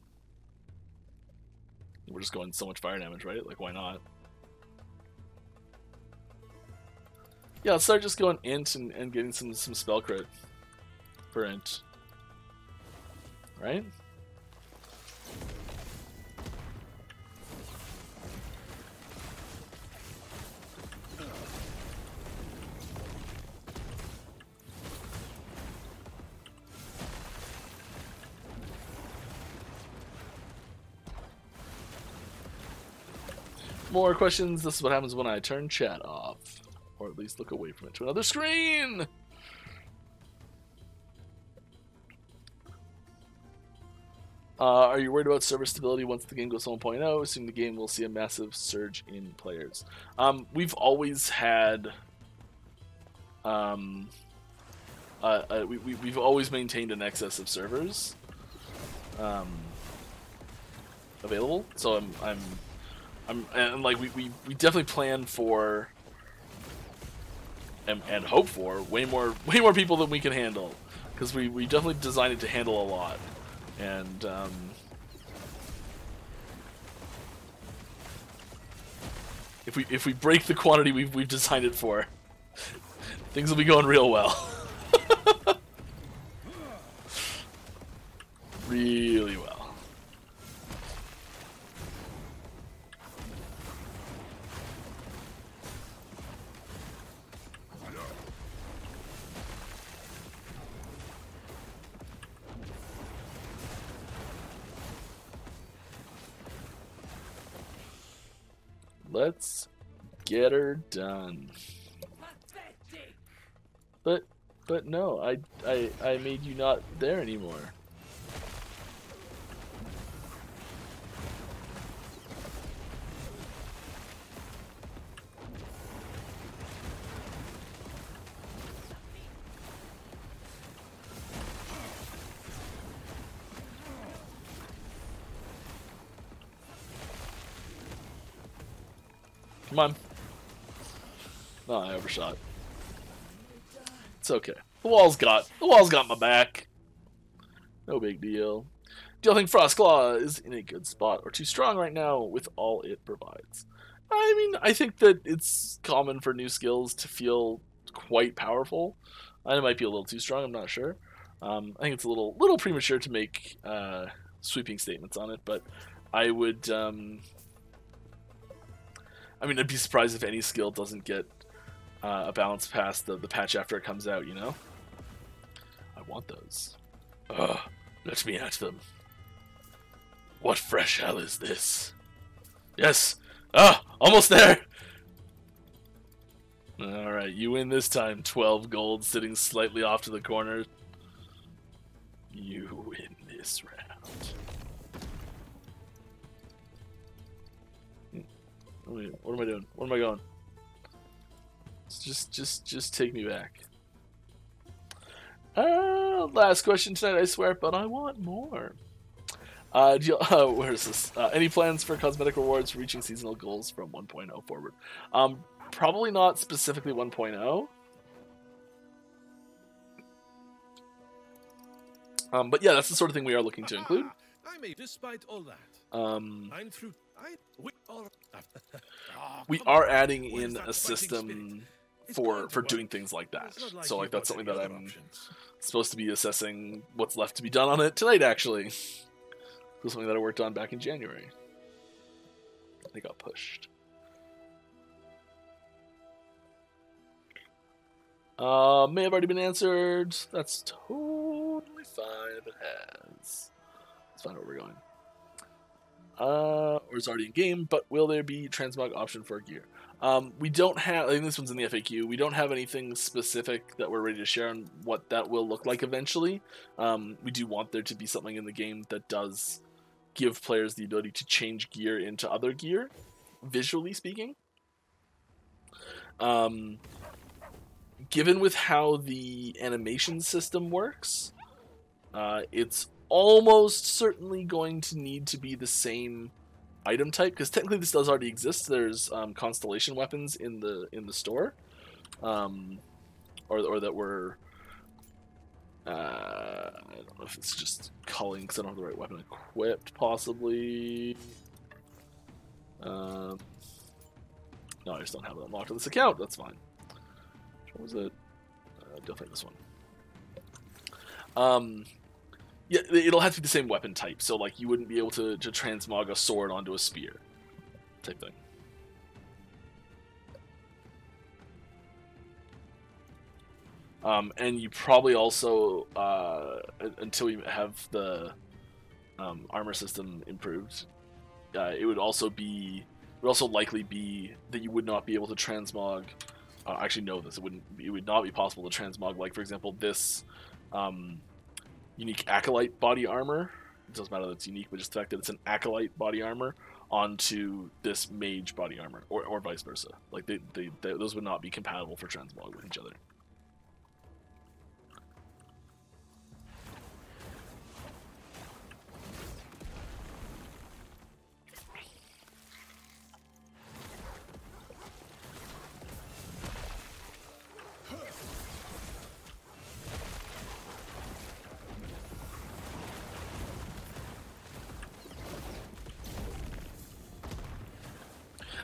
We're just going so much fire damage, right? Like, why not? Yeah, let's start just going int and getting some spell crit for int. Right? More questions. This is what happens when I turn chat off. Or at least look away from it to another screen. Are you worried about server stability once the game goes 1.0? Assume the game will see a massive surge in players. We've always had... we've always maintained an excess of servers available. So and like we definitely plan for and hope for way more people than we can handle, because we definitely designed it to handle a lot, and if we break the quantity we've designed it for, things will be going real well. Really well. Let's get her done. But no, I made you not there anymore. Come on. No, I overshot. It's okay. The wall's got my back. No big deal. Do you think Frostclaw is in a good spot or too strong right now with all it provides? I mean, I think that it's common for new skills to feel quite powerful. It might be a little too strong, I'm not sure. I think it's a little premature to make sweeping statements on it, but I would I mean, I'd be surprised if any skill doesn't get a balance past the patch after it comes out, you know? I want those. Let me at them. What fresh hell is this? Yes! Almost there! Alright, you win this time. 12 gold sitting slightly off to the corner. You win this round. Wait, what am I doing? Where am I going? Just take me back. Last question tonight, I swear, but I want more. Where is this? Any plans for cosmetic rewards for reaching seasonal goals from 1.0 forward? Probably not specifically 1.0. But yeah, that's the sort of thing we are looking to include. I mean, despite all that, I'm through. We are adding in a system for doing things like that. So like that's something that I'm supposed to be assessing what's left to be done on it tonight, actually. It was something that I worked on back in January. They got pushed. May have already been answered. That's totally fine if it has. Let's find out where we're going. or is already in game, but will there be transmog option for gear? We don't have, I think this one's in the FAQ, we don't have anything specific that we're ready to share on what that will look like eventually. We do want there to be something in the game that does give players the ability to change gear into other gear, visually speaking. Given with how the animation system works, it's almost certainly going to need to be the same item type, because technically this does already exist. There's constellation weapons in the store, or that were I don't know if it's just culling because I don't have the right weapon equipped, possibly. No, I just don't have it unlocked on this account. That's fine. What was it? Definitely this one. Yeah, it'll have to be the same weapon type, so like you wouldn't be able to transmog a sword onto a spear, type thing. And you probably also, until you have the armor system improved, it would also likely be that you would not be able to transmog. Actually, no, it would not be possible to transmog. Like for example, this unique acolyte body armor. It doesn't matter that it's unique, but just the fact that it's an acolyte body armor onto this mage body armor, or vice versa. Like those would not be compatible for transmog with each other.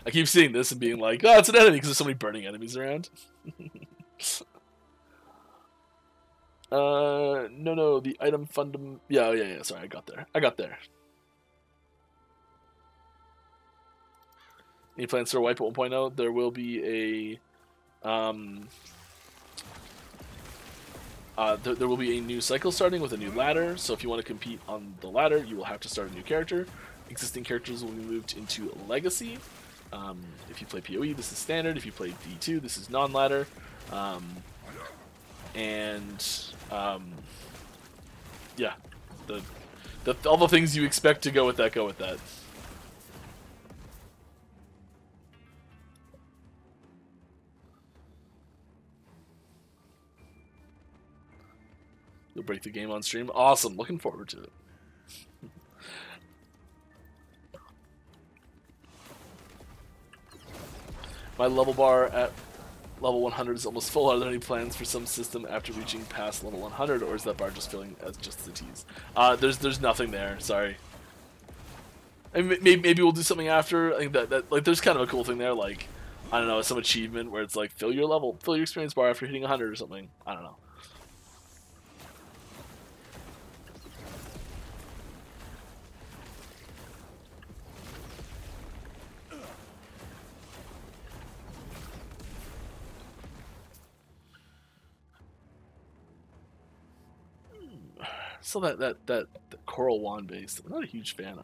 I keep seeing this and being like, oh, it's an enemy because there's so many burning enemies around. No, the item fundum. Yeah. Sorry, I got there. Any plans for wipe at 1.0? There will be a there will be a new cycle starting with a new ladder. So if you want to compete on the ladder, you will have to start a new character. Existing characters will be moved into Legacy. If you play PoE, this is standard. If you play D2, this is non-ladder. Yeah, all the things you expect to go with that, go with that. You'll break the game on stream. Awesome, looking forward to it. My level bar at level 100 is almost full. Are there any plans for some system after reaching past level 100, or is that bar just filling as just the tease? There's nothing there. Sorry. And maybe we'll do something after. I think that like there's kind of a cool thing there, like I don't know, some achievement where it's like fill your experience bar after hitting 100 or something. I don't know. So that coral wand base, I'm not a huge fan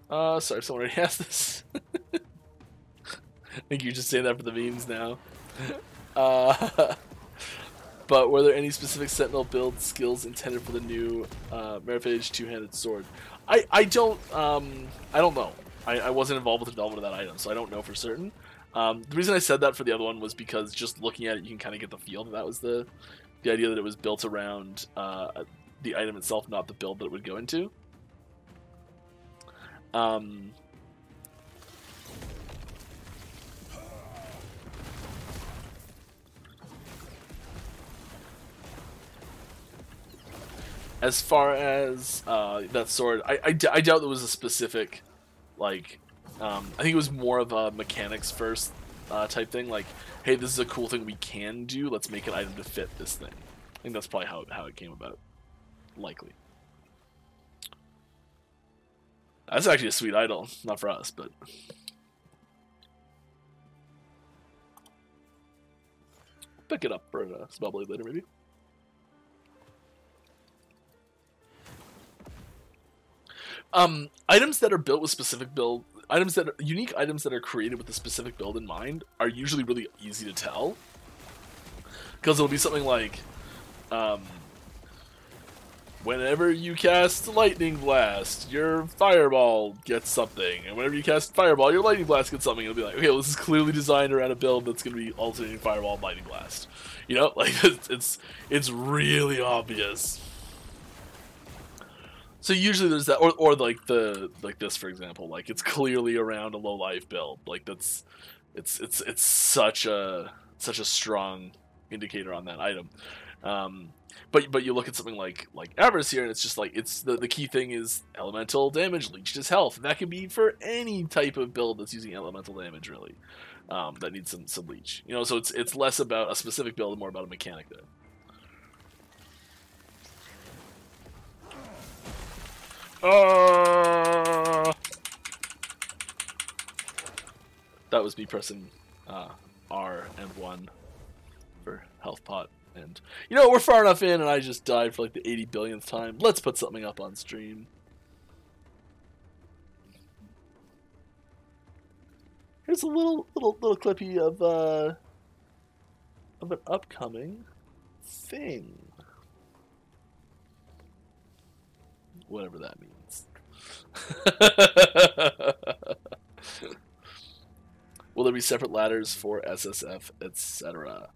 of. Sorry, someone already asked this. I think you're just saying that for the memes now. But were there any specific Sentinel build skills intended for the new Meraphage two-handed sword? I don't know. I wasn't involved with the development of that item, so I don't know for certain. The reason I said that for the other one was because just looking at it, you can kind of get the feel that was the idea that it was built around the item itself, not the build that it would go into. As far as that sword, I doubt there was a specific, like, I think it was more of a mechanics first type thing, like, hey, this is a cool thing we can do, let's make an item to fit this thing. I think that's probably how it came about, likely. That's actually a sweet idol, not for us, but... pick it up for Spellblade later, maybe. Items that are built with specific build unique items that are created with a specific build in mind are usually really easy to tell, because it'll be something like, whenever you cast Lightning Blast, your Fireball gets something, and whenever you cast Fireball, your Lightning Blast gets something. It'll be like, okay, well, this is clearly designed around a build that's going to be alternating Fireball and Lightning Blast. You know, like it's really obvious. So usually there's that, or like this, for example, like it's clearly around a low life build. Like it's such a strong indicator on that item. But you look at something like Avarice here, and it's just like the key thing is elemental damage, leeched his health. And that can be for any type of build that's using elemental damage, really. That needs some leech. You know, so it's less about a specific build and more about a mechanic there. That was me pressing R and 1 for health pot. And, you know, we're far enough in, and I just died for like the 80 billionth time. Let's put something up on stream. Here's a little clippy of an upcoming thing. Whatever that means. Will there be separate ladders for SSF, etc.?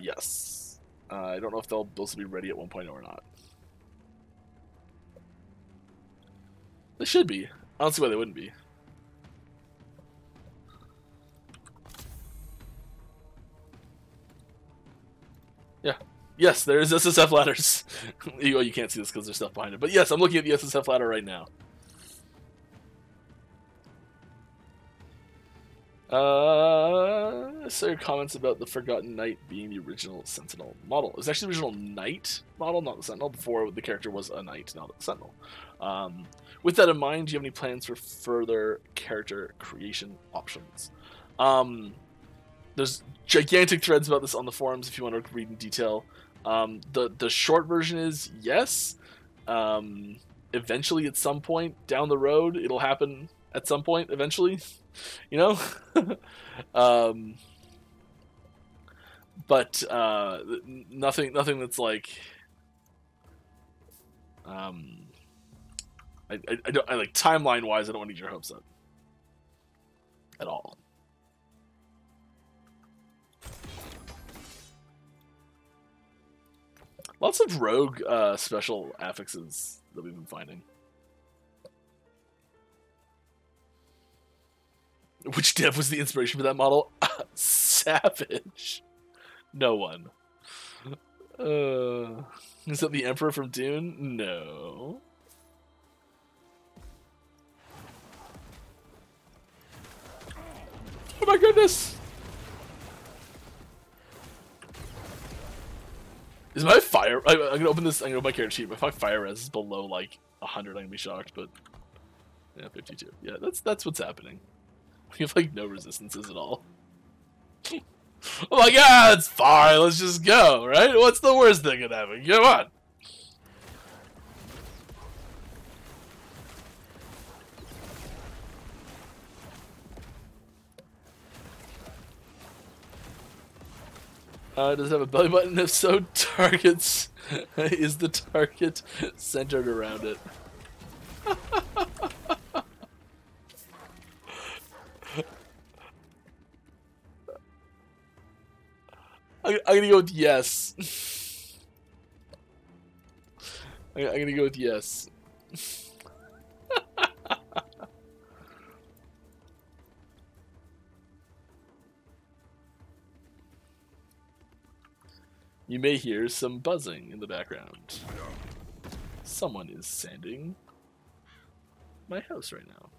Yes. I don't know if those will be ready at 1.0 or not. They should be. I don't see why they wouldn't be. Yeah. Yes, there is SSF ladders. You can't see this because there's stuff behind it. But yes, I'm looking at the SSF ladder right now. I saw your comments about the Forgotten Knight being the original Sentinel model. It was actually the original Knight model, not the Sentinel, before the character was a Knight, not a Sentinel. With that in mind, do you have any plans for further character creation options? There's gigantic threads about this on the forums if you want to read in detail. The short version is yes. Eventually, at some point down the road, it'll happen at some point eventually. You know? But nothing that's like I like timeline wise, I don't want to get your hopes up at all. Lots of rogue special affixes that we've been finding. Which dev was the inspiration for that model? Savage. No one. Is that the Emperor from Dune? No. Oh my goodness! Is my fire... I'm gonna open this... I'm gonna open my character sheet, but if my fire res is below, like, 100, I'm gonna be shocked, but... Yeah, 52. Yeah, that's what's happening. We have, like, no resistances at all. Oh my god, it's fine, let's just go, right? What's the worst thing that can happen? Come on! Does it have a belly button? If so, targets... is the target centered around it? I'm gonna go with yes. I'm gonna go with yes. You may hear some buzzing in the background. Someone is sanding my house right now.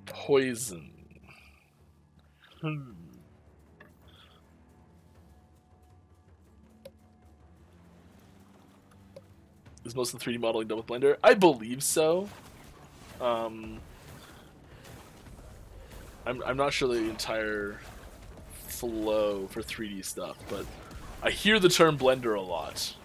Poison. Is most of the 3D modeling done with Blender? I believe so. I'm not sure the entire flow for 3D stuff, but I hear the term blender a lot.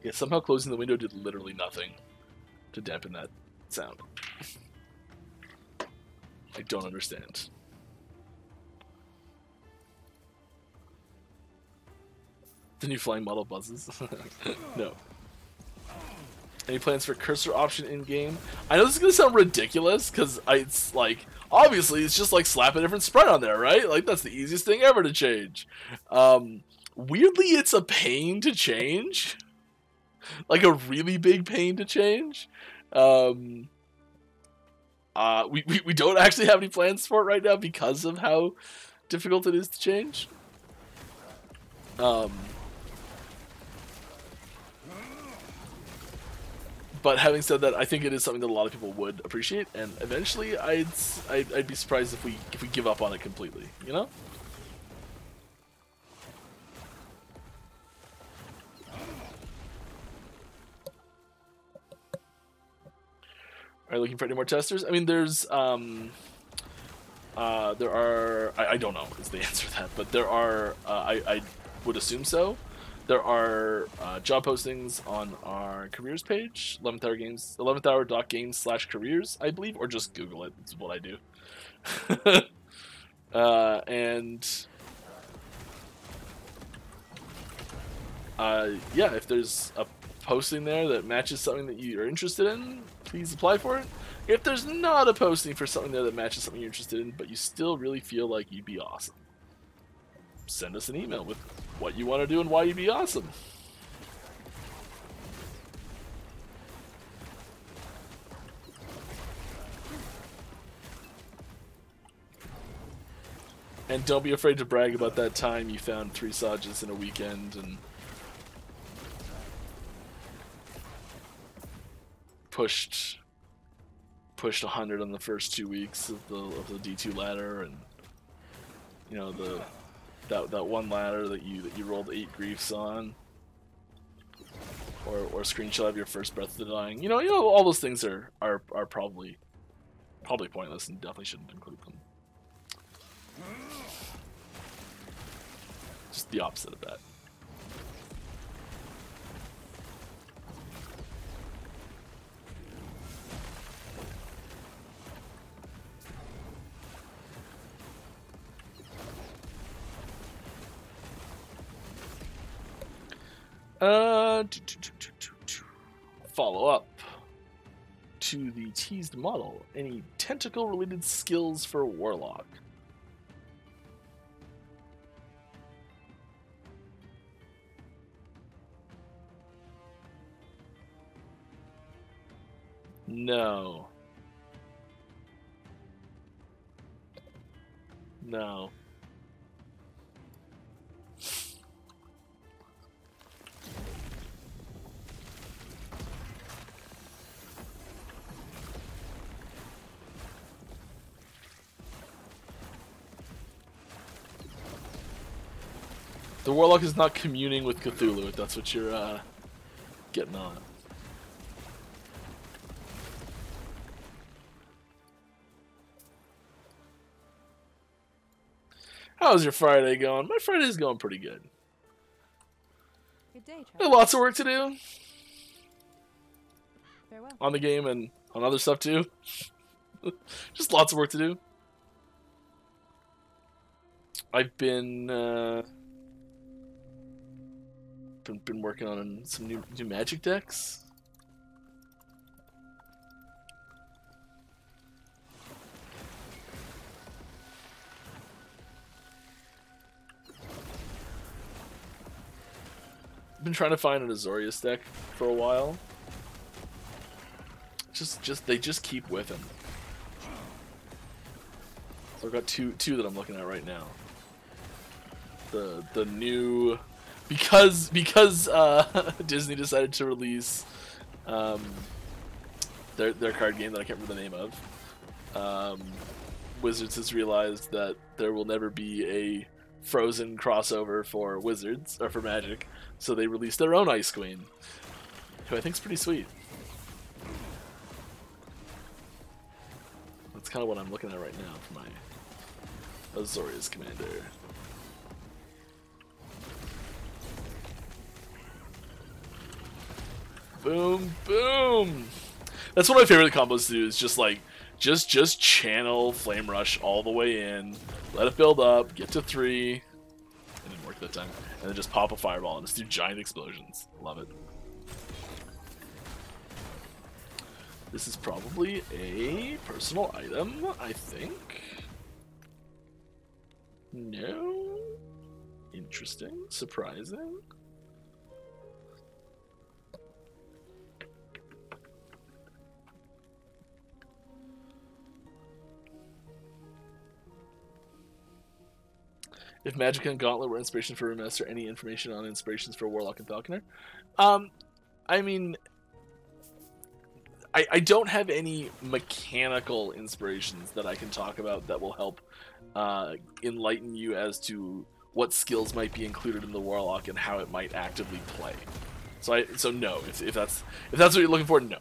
Yeah, somehow closing the window did literally nothing to dampen that sound. I don't understand. The new flying model buzzes? No. Any plans for cursor option in-game? I know this is going to sound ridiculous, because it's like, obviously, it's just like slap a different sprite on there, right? Like, that's the easiest thing ever to change. Weirdly, it's a pain to change. Like, a really big pain to change. We don't actually have any plans for it right now because of how difficult it is to change. But having said that, I think it is something that a lot of people would appreciate, and eventually, I'd be surprised if we give up on it completely. You know? Are you looking for any more testers? I mean, there's there are. I don't know is the answer to that, but there are. I would assume so. There are job postings on our careers page, 11th Hour Games, 11thhour.games/careers, I believe, or just Google it. It's what I do. And yeah, if there's a posting there that matches something that you are interested in, please apply for it. If there's not a posting for something there that matches something you're interested in, but you still really feel like you'd be awesome, send us an email with what you want to do and why you'd be awesome. And don't be afraid to brag about that time you found 3 Sajas in a weekend and pushed 100 on the first 2 weeks of the D2 ladder, and you know that one ladder that you rolled 8 griefs on, or a screenshot of your first Breath of the Dying. You know all those things are probably pointless and definitely shouldn't include them. Just the opposite of that. Follow up to the teased model. Any tentacle-related skills for Warlock? No. No. The Warlock is not communing with Cthulhu, if that's what you're getting on. How's your Friday going? My Friday's going pretty good. Good day, Got lots of work to do. Farewell. On the game and on other stuff too. Just lots of work to do. I've been working on some new Magic decks. I've been trying to find an Azorius deck for a while. They just keep whiffing. So I've got two that I'm looking at right now. The new, because Disney decided to release their card game that I can't remember the name of. Wizards has realized that there will never be a Frozen crossover for Wizards, or for Magic, so they released their own Ice Queen, who I think is pretty sweet. That's kind of what I'm looking at right now for my Azorius commander. Boom, boom! That's one of my favorite combos to do, is just like, just channel Flame Rush all the way in, let it build up, get to 3, it didn't work that time, and then just pop a Fireball and just do giant explosions. Love it. This is probably a personal item, I think. No? Interesting. Surprising. If Magic and Gauntlet were inspiration for Remaster, any information on inspirations for Warlock and Falconer? I mean, I don't have any mechanical inspirations that I can talk about that will help enlighten you as to what skills might be included in the Warlock and how it might actively play. So no, if that's what you're looking for, no.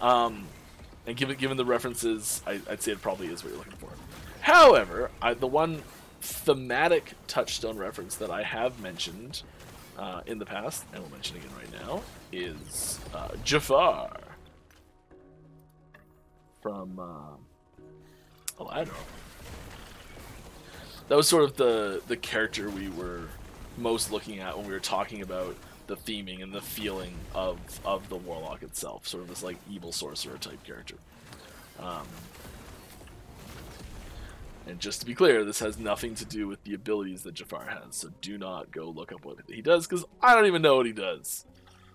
And given the references, I'd say it probably is what you're looking for. However, the one thematic touchstone reference that I have mentioned in the past, and will mention again right now, is Jafar from Aladdin. That was sort of the character we were most looking at when we were talking about the theming and the feeling of the Warlock itself, sort of this like evil sorcerer type character. And just to be clear, this has nothing to do with the abilities that Jafar has, so do not go look up what he does, because I don't even know what he does.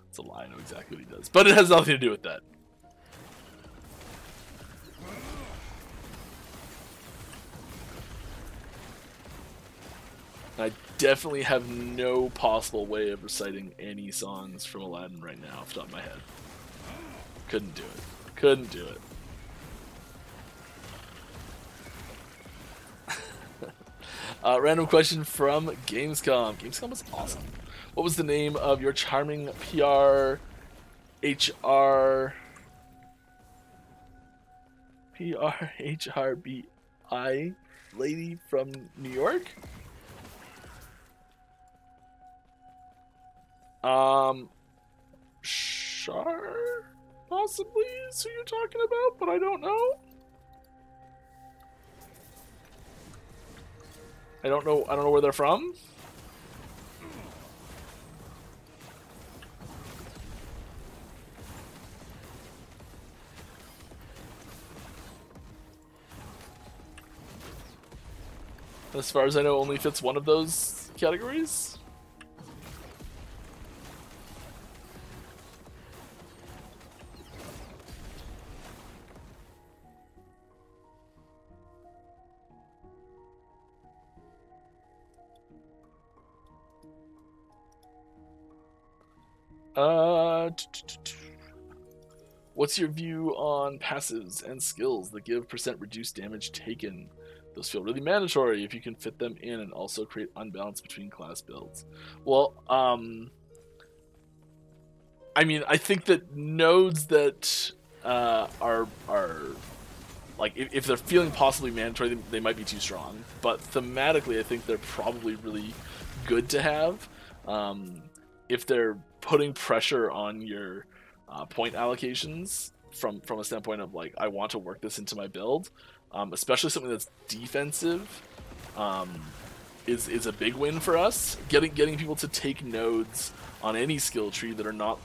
It's a lie, I know exactly what he does, but it has nothing to do with that. I definitely have no possible way of reciting any songs from Aladdin right now off the top of my head. Couldn't do it. Couldn't do it. Random question from Gamescom. Gamescom was awesome. What was the name of your charming PR HRBI lady from New York? Shar? Possibly is who you're talking about, but I don't know. I don't know where they're from. As far as I know, only fits one of those categories. What's your view on passives and skills that give % reduced damage taken? Those feel really mandatory if you can fit them in and also create unbalance between class builds. Well, I mean, I think that nodes that are like, if they're feeling possibly mandatory, they might be too strong. But thematically, I think they're probably really good to have. If they're putting pressure on your point allocations from a standpoint of like, I want to work this into my build, especially something that's defensive, is a big win for us. Getting people to take nodes on any skill tree that are not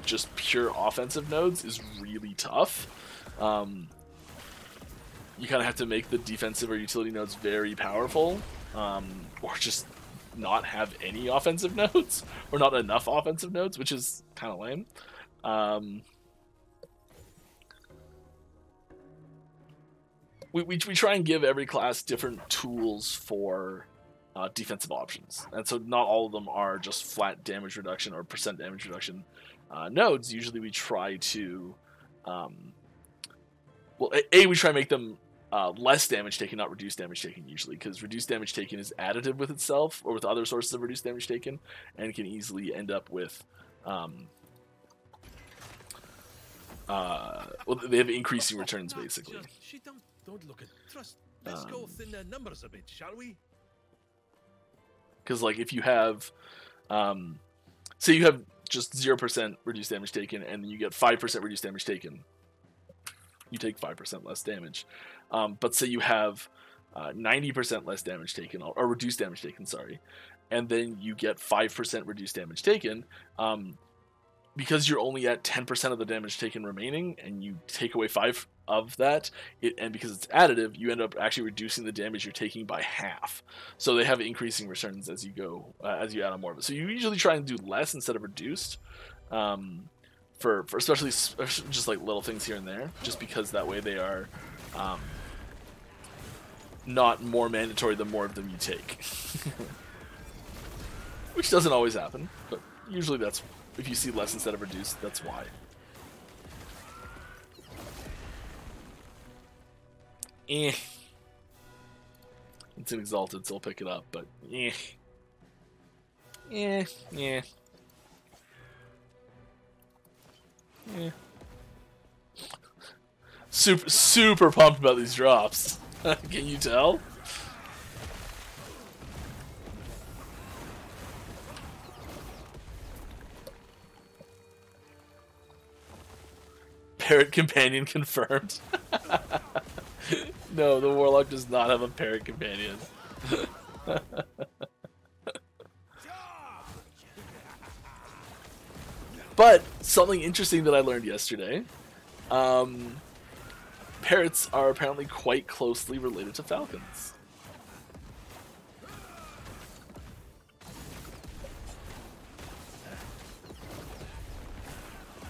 just pure offensive nodes is really tough. You kind of have to make the defensive or utility nodes very powerful, or just not have any offensive nodes, or not enough offensive nodes, which is kind of lame. We try and give every class different tools for defensive options, and so not all of them are just flat damage reduction or % damage reduction nodes. Usually we try to well, A, we try to make them less damage taken, not reduced damage taken usually, because reduced damage taken is additive with itself or with other sources of reduced damage taken, and can easily end up with well, they have increasing returns basically. She don't look at trust. Let's go thin the numbers a bit, shall we? Because like if you have say you have just 0% reduced damage taken and then you get 5% reduced damage taken, you take 5% less damage. But say you have 90% less damage taken, or reduced damage taken, sorry, and then you get 5% reduced damage taken, because you're only at 10% of the damage taken remaining, and you take away 5 of that, and because it's additive, you end up actually reducing the damage you're taking by half. So they have increasing returns as you go, as you add on more of it. So you usually try and do less instead of reduced, for especially just like little things here and there, just because that way they are not more mandatory the more of them you take. Which doesn't always happen, but usually that's, if you see less instead of reduced, that's why. It's an exalted, so I'll pick it up, but super pumped about these drops. Can you tell? Parrot companion confirmed. No, the warlock does not have a parrot companion. But something interesting that I learned yesterday, parrots are apparently quite closely related to falcons.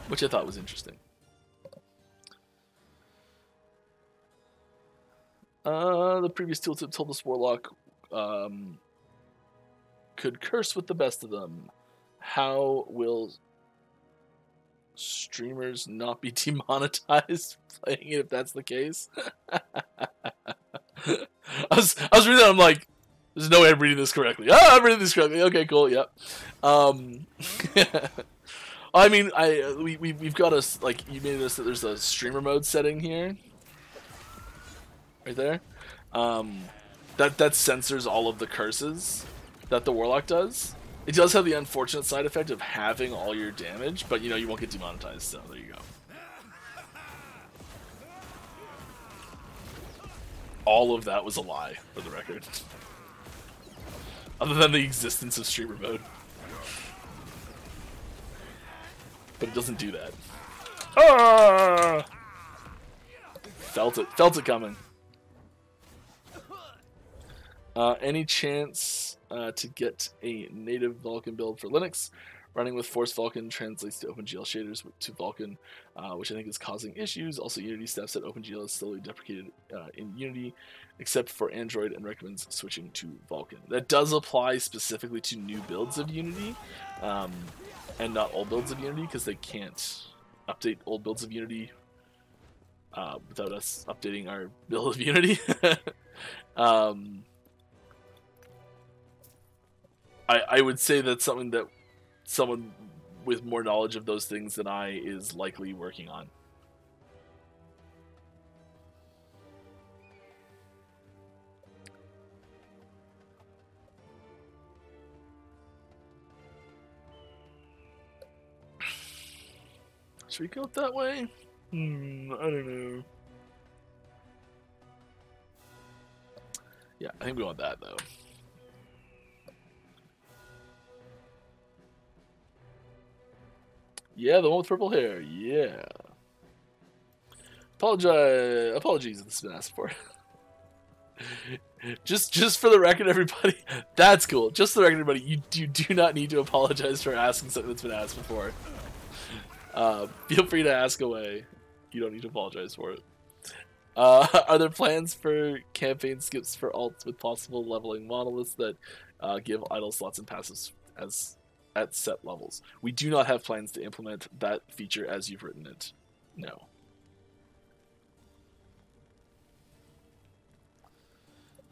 Which I thought was interesting. The previous tooltip told us Warlock could curse with the best of them. How will streamers not be demonetized playing it if that's the case? I was reading that, I'm like, there's no way I'm reading this correctly. Ah, I'm reading this correctly. Okay, cool, yep. I mean, we've got a, like, you made this, there's a streamer mode setting here. Right there. That censors all of the curses that the Warlock does. It does have the unfortunate side effect of having all your damage, but you know, you won't get demonetized, so there you go. All of that was a lie, for the record. Other than the existence of streamer mode. But it doesn't do that. Ah! Felt it coming. Any chance to get a native Vulkan build for Linux? Running with Force Vulkan translates to OpenGL shaders to Vulkan, which I think is causing issues. Also, Unity staff said OpenGL is slowly deprecated in Unity, except for Android, and recommends switching to Vulkan. That does apply specifically to new builds of Unity, and not old builds of Unity, because they can't update old builds of Unity without us updating our build of Unity. I would say that's something that someone with more knowledge of those things than I is likely working on. Should we go that way? I don't know. Yeah, I think we want that though. Yeah, the one with purple hair. Yeah. Apologies if this has been asked for. just for the record, everybody. That's cool. Just for the record, everybody. You do not need to apologize for asking something that's been asked before. Feel free to ask away. You don't need to apologize for it. Are there plans for campaign skips for alts with possible leveling monoliths that give idle slots and passives as at set levels? We do not have plans to implement that feature as you've written it. No.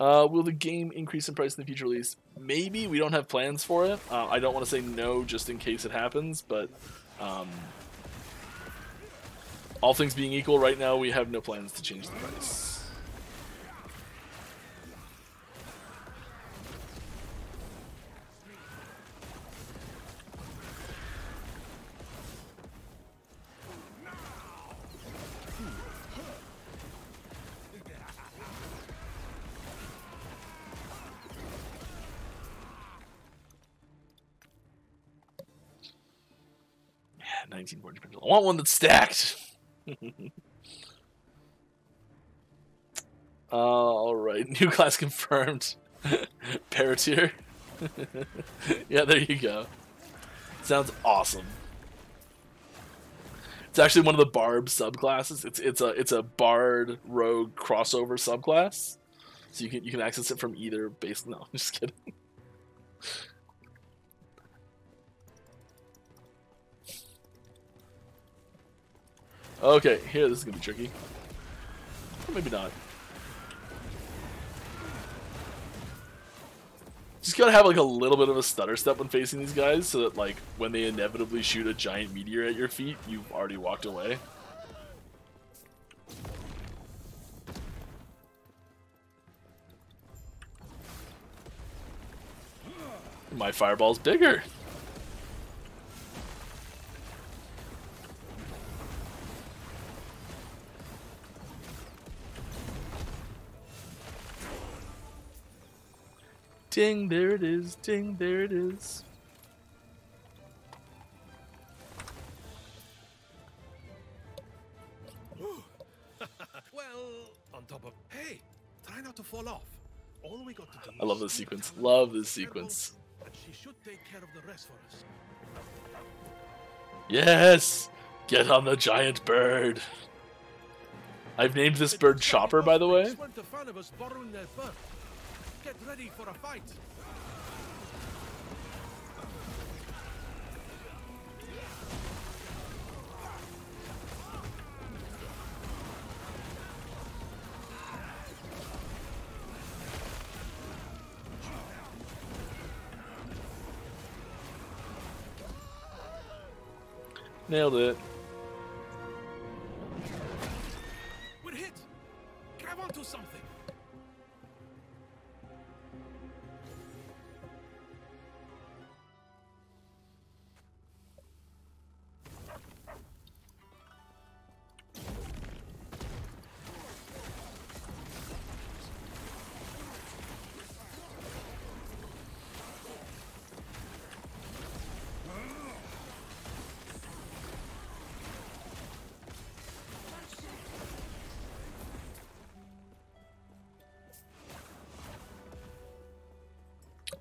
Will the game increase in price in the future release? Maybe. We don't have plans for it. I don't want to say no just in case it happens, but all things being equal, right now we have no plans to change the price. Yeah, 1940 pendulum. I want one that's stacked. Alright, new class confirmed. Paratier. Yeah, there you go. Sounds awesome. It's actually one of the Barb subclasses. It's a Bard Rogue crossover subclass. So you can access it from either base. No, I'm just kidding. Okay, here this is gonna be tricky. Or maybe not. Just gotta have like a little bit of a stutter step when facing these guys, so that like when they inevitably shoot a giant meteor at your feet, you've already walked away. My fireball's bigger. Ding, there it is. Ding, there it is. Well, on top of... Hey, try not to fall off. All we got to do I love this sequence. Love this sequence. and she should take care of the rest for us. Yes! Get on the giant bird. I've named this bird Chopper, by the way. Weren't a fan of us borrowing their bird. Get ready for a fight. Nailed it. We're hit. Grab onto something.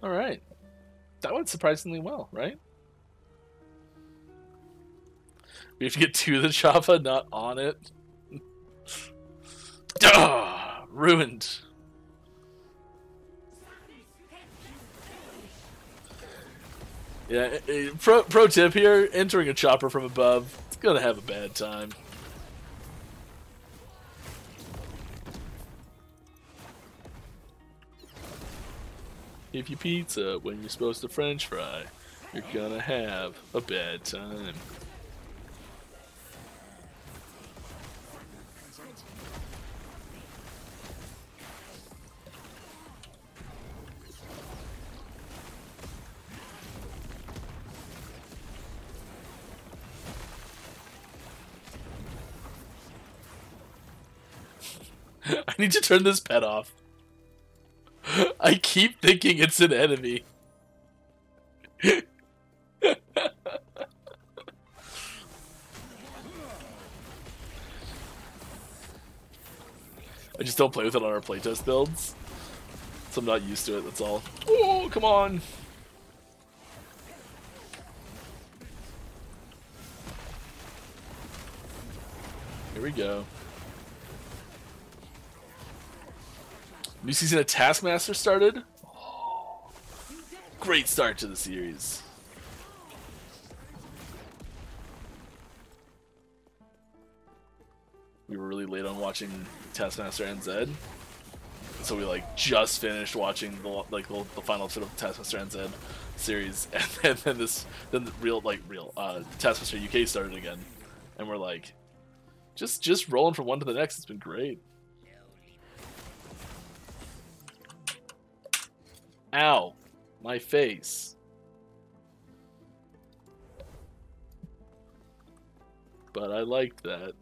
All right. That went surprisingly well, right? We have to get to the Java, not on it. Duh! Ruined. Yeah, pro tip here, entering a chopper from above, it's gonna have a bad time. If you pizza when you're supposed to French fry, you're gonna have a bad time. I need to turn this pet off. I keep thinking it's an enemy. I just don't play with it on our playtest builds. So I'm not used to it, that's all. Oh, come on! Here we go. New season of Taskmaster started. Oh, great start to the series. We were really late on watching Taskmaster NZ. So we like just finished watching the final episode of Taskmaster NZ series, and then the real Taskmaster UK started again, and we're like just rolling from one to the next. It's been great. Ow, my face. But I liked that.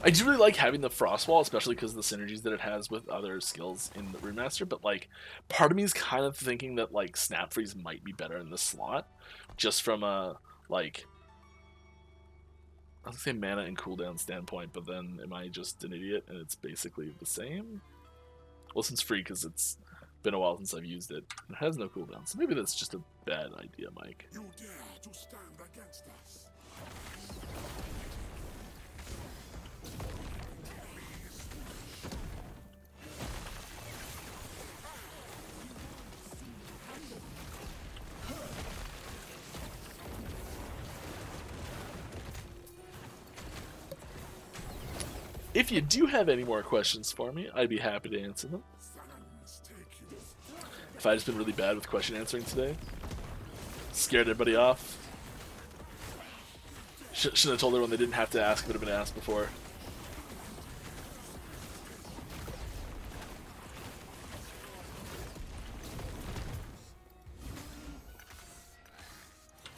I do really like having the frost wall, especially because of the synergies that it has with other skills in the remaster. But like, part of me is kind of thinking that like snap freeze might be better in this slot, just from a like, I was gonna say mana and cooldown standpoint. But then, am I just an idiot and it's basically the same? Well, since free, because it's been a while since I've used it. It has no cooldown, so maybe that's just a bad idea, Mike. You dare to stand against us? If you do have any more questions for me, I'd be happy to answer them. If I just been really bad with question answering today, scared everybody off. Shouldn't have told everyone they didn't have to ask if it had been asked before.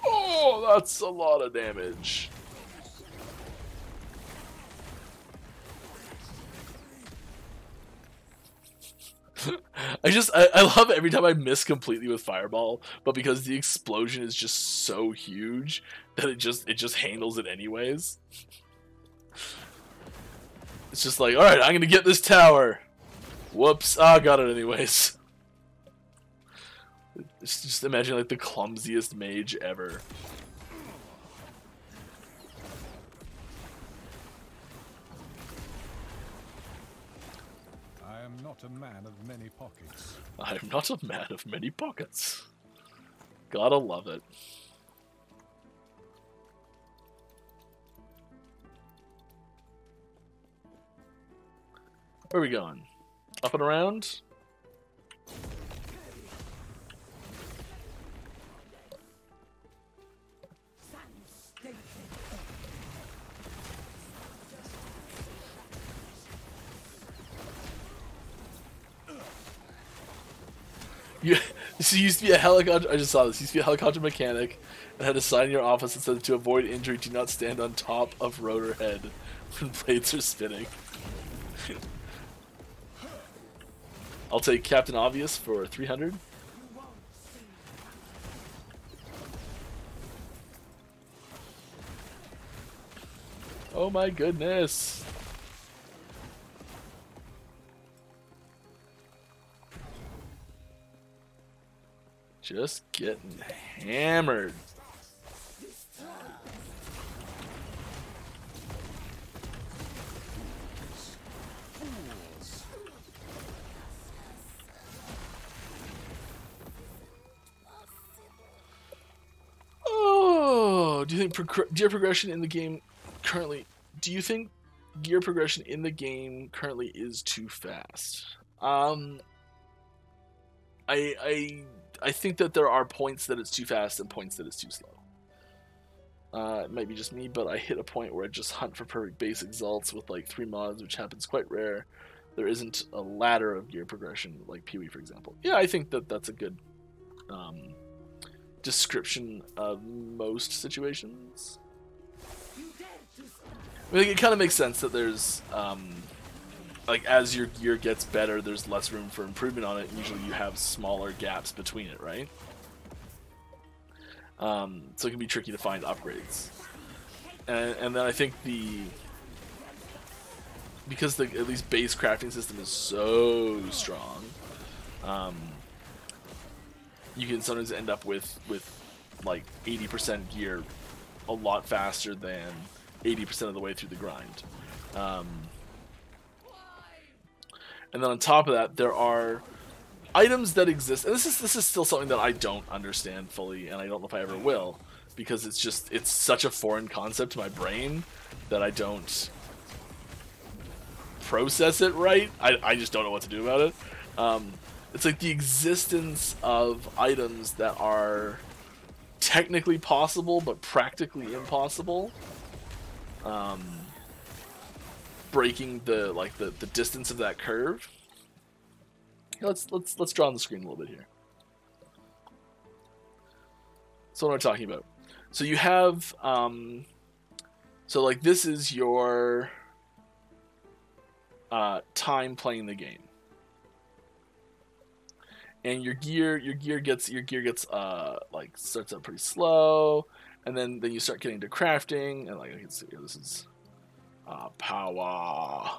Oh, that's a lot of damage. I love every time I miss completely with Fireball, but because the explosion is just so huge that it just handles it anyways. It's just like, alright, I'm gonna get this tower. Whoops, I got it anyways. Just imagine like the clumsiest mage ever. I am not a man of many pockets. I am not a man of many pockets. Gotta love it. Where are we going? Up and around? This used to be a helicopter. I just saw this. Used to be a helicopter mechanic, and had a sign in your office that said, "To avoid injury, do not stand on top of rotor head when blades are spinning." I'll take Captain Obvious for 300. Oh my goodness. Just getting hammered. Oh, do you think gear progression in the game currently? Do you think gear progression in the game currently is too fast? I think that there are points that it's too fast and points that it's too slow. It might be just me, but I hit a point where I just hunt for perfect base exalts with like 3 mods, which happens quite rare. There isn't a ladder of gear progression like Pee-wee, for example. Yeah, I think that that's a good description of most situations. I mean, it kind of makes sense that there's like as your gear gets better, there's less room for improvement on it. Usually you have smaller gaps between it, right? So it can be tricky to find upgrades. And then I think because the at least base crafting system is so strong, you can sometimes end up with like 80% gear a lot faster than 80% of the way through the grind. And then on top of that, there are items that exist, and this is still something that I don't understand fully, and I don't know if I ever will, because it's such a foreign concept to my brain that I don't process it right. I just don't know what to do about it. It's like the existence of items that are technically possible but practically impossible. Breaking the distance of that curve. Let's draw on the screen a little bit here. So what am I talking about? So you have so like this is your time playing the game, and your gear gets like starts out pretty slow, and then you start getting to crafting, and like you can see here, this is power.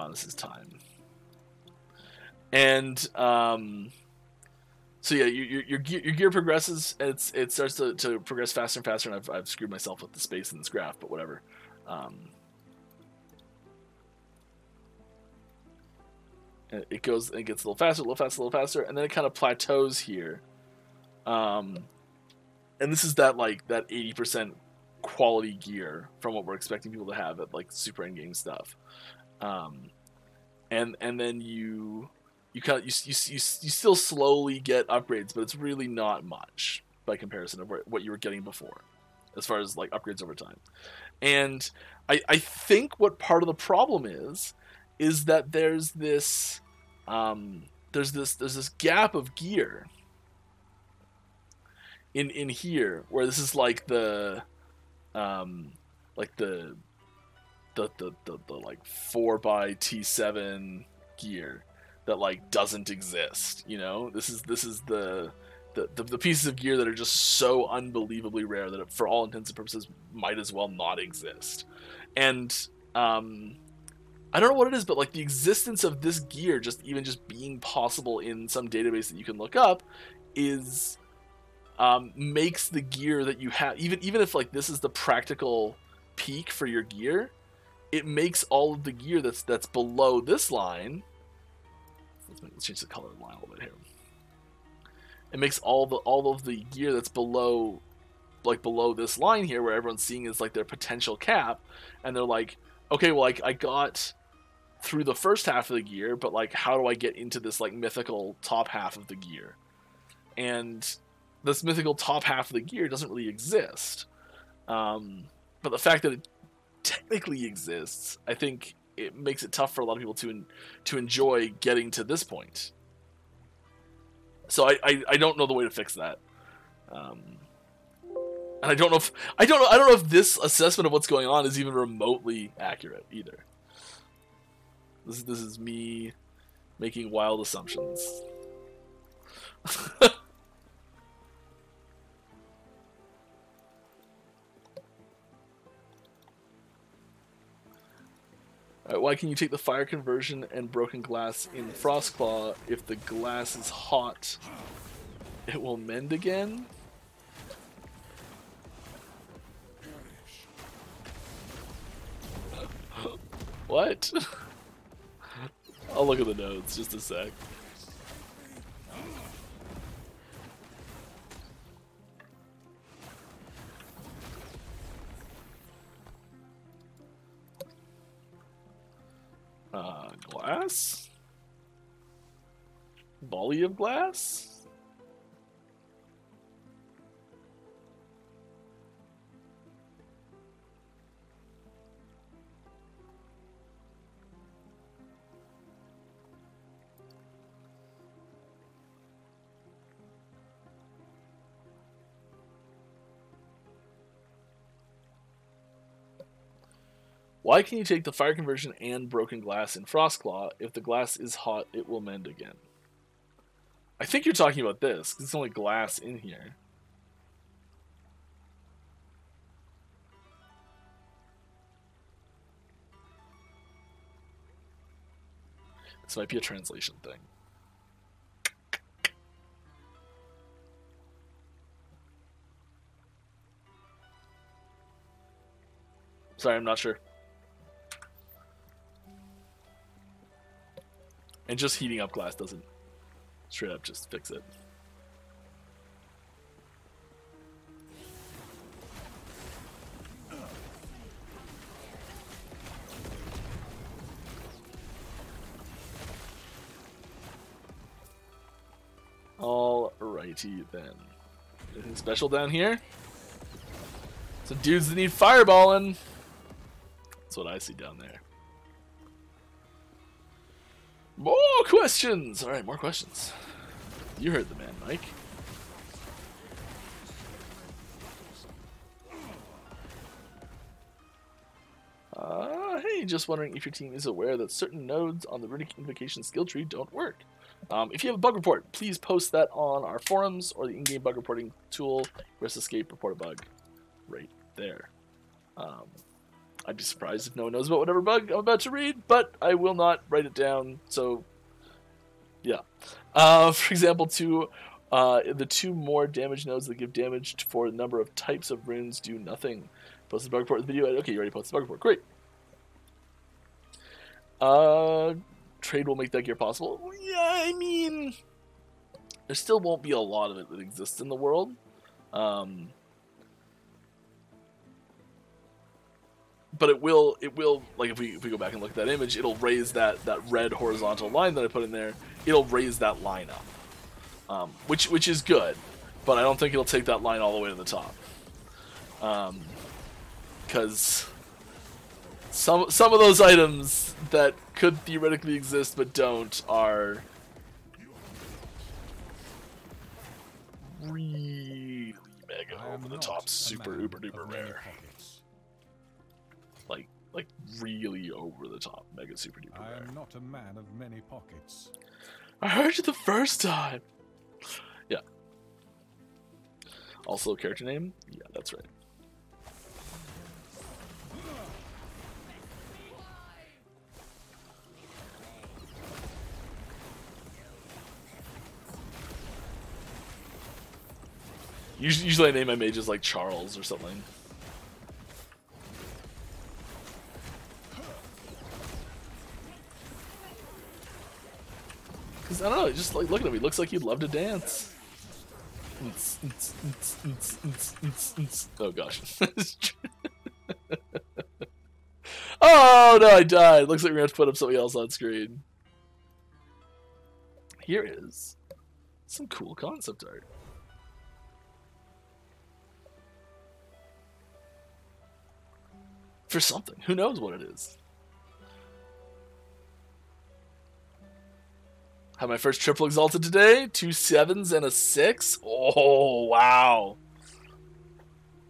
This is time. And so yeah, your gear progresses, and it starts to progress faster and faster. And I've screwed myself with the space in this graph, but whatever. It gets a little faster, and then it kind of plateaus here. And this is that 80% quality gear from what we're expecting people to have at like super end game stuff. And then you still slowly get upgrades, but it's really not much by comparison of what you were getting before, as far as like upgrades over time. And I think what part of the problem is that there's this gap of gear in here, where this is like the 4x T7 gear that like doesn't exist, you know. This is the pieces of gear that are just so unbelievably rare that it, for all intents and purposes, might as well not exist. And I don't know what it is, but like the existence of this gear just being possible in some database that you can look up is makes the gear that you have, even if like this is the practical peak for your gear, it makes all of the gear that's below this line. Let's change the color of the line a little bit here. It makes all of the gear that's below this line here, where everyone's seeing is like their potential cap, and they're like, okay, well, I got through the first half of the gear, but like, how do I get into this like mythical top half of the gear? And this mythical top half of the gear doesn't really exist. But the fact that it technically exists, I think it makes it tough for a lot of people to enjoy getting to this point. So I don't know the way to fix that. And I don't know if this assessment of what's going on is even remotely accurate either. This is me making wild assumptions. Alright, why can you take the fire conversion and broken glass in Frostclaw? If the glass is hot, it will mend again? What? I'll look at the notes, just a sec. Glass? Volley of glass? Why can you take the fire conversion and broken glass in Frostclaw? If the glass is hot, it will mend again. I think you're talking about this, because it's only glass in here. This might be a translation thing. Sorry, I'm not sure. And just heating up glass doesn't straight up just fix it. Alrighty then. Anything special down here? Some dudes that need fireballing. That's what I see down there. More questions! Alright, more questions. You heard the man, Mike. Hey, just wondering if your team is aware that certain nodes on the Runic Invocation skill tree don't work. If you have a bug report, please post that on our forums or the in-game bug reporting tool. Rest escape, report a bug. Right there. I'd be surprised if no one knows about whatever bug I'm about to read, but I will not write it down, so yeah. For example, the 2 more damage nodes that give damage for a number of types of runes do nothing. Post the bug report in the video. Okay, you already posted the bug report. Great. Trade will make that gear possible. Yeah, I mean, there still won't be a lot of it that exists in the world. But it will, like if we go back and look at that image, it'll raise that red horizontal line that I put in there. It'll raise that line up, which is good, but I don't think it'll take that line all the way to the top. Because some of those items that could theoretically exist but don't are really mega over the top, super uber duper rare. Like really over the top, mega super duper rare. I am not a man of many pockets. I heard you the first time. Yeah. Also character name? Yeah, that's right. Usually I name my mages like Charles or something. Because, I don't know, just like looking at me, looks like you'd love to dance. Oh gosh. Oh no, I died. Looks like we're going to have to put up something else on screen. Here is some cool concept art. For something. Who knows what it is? Had my first triple exalted today. 2 7s and a 6. Oh, wow.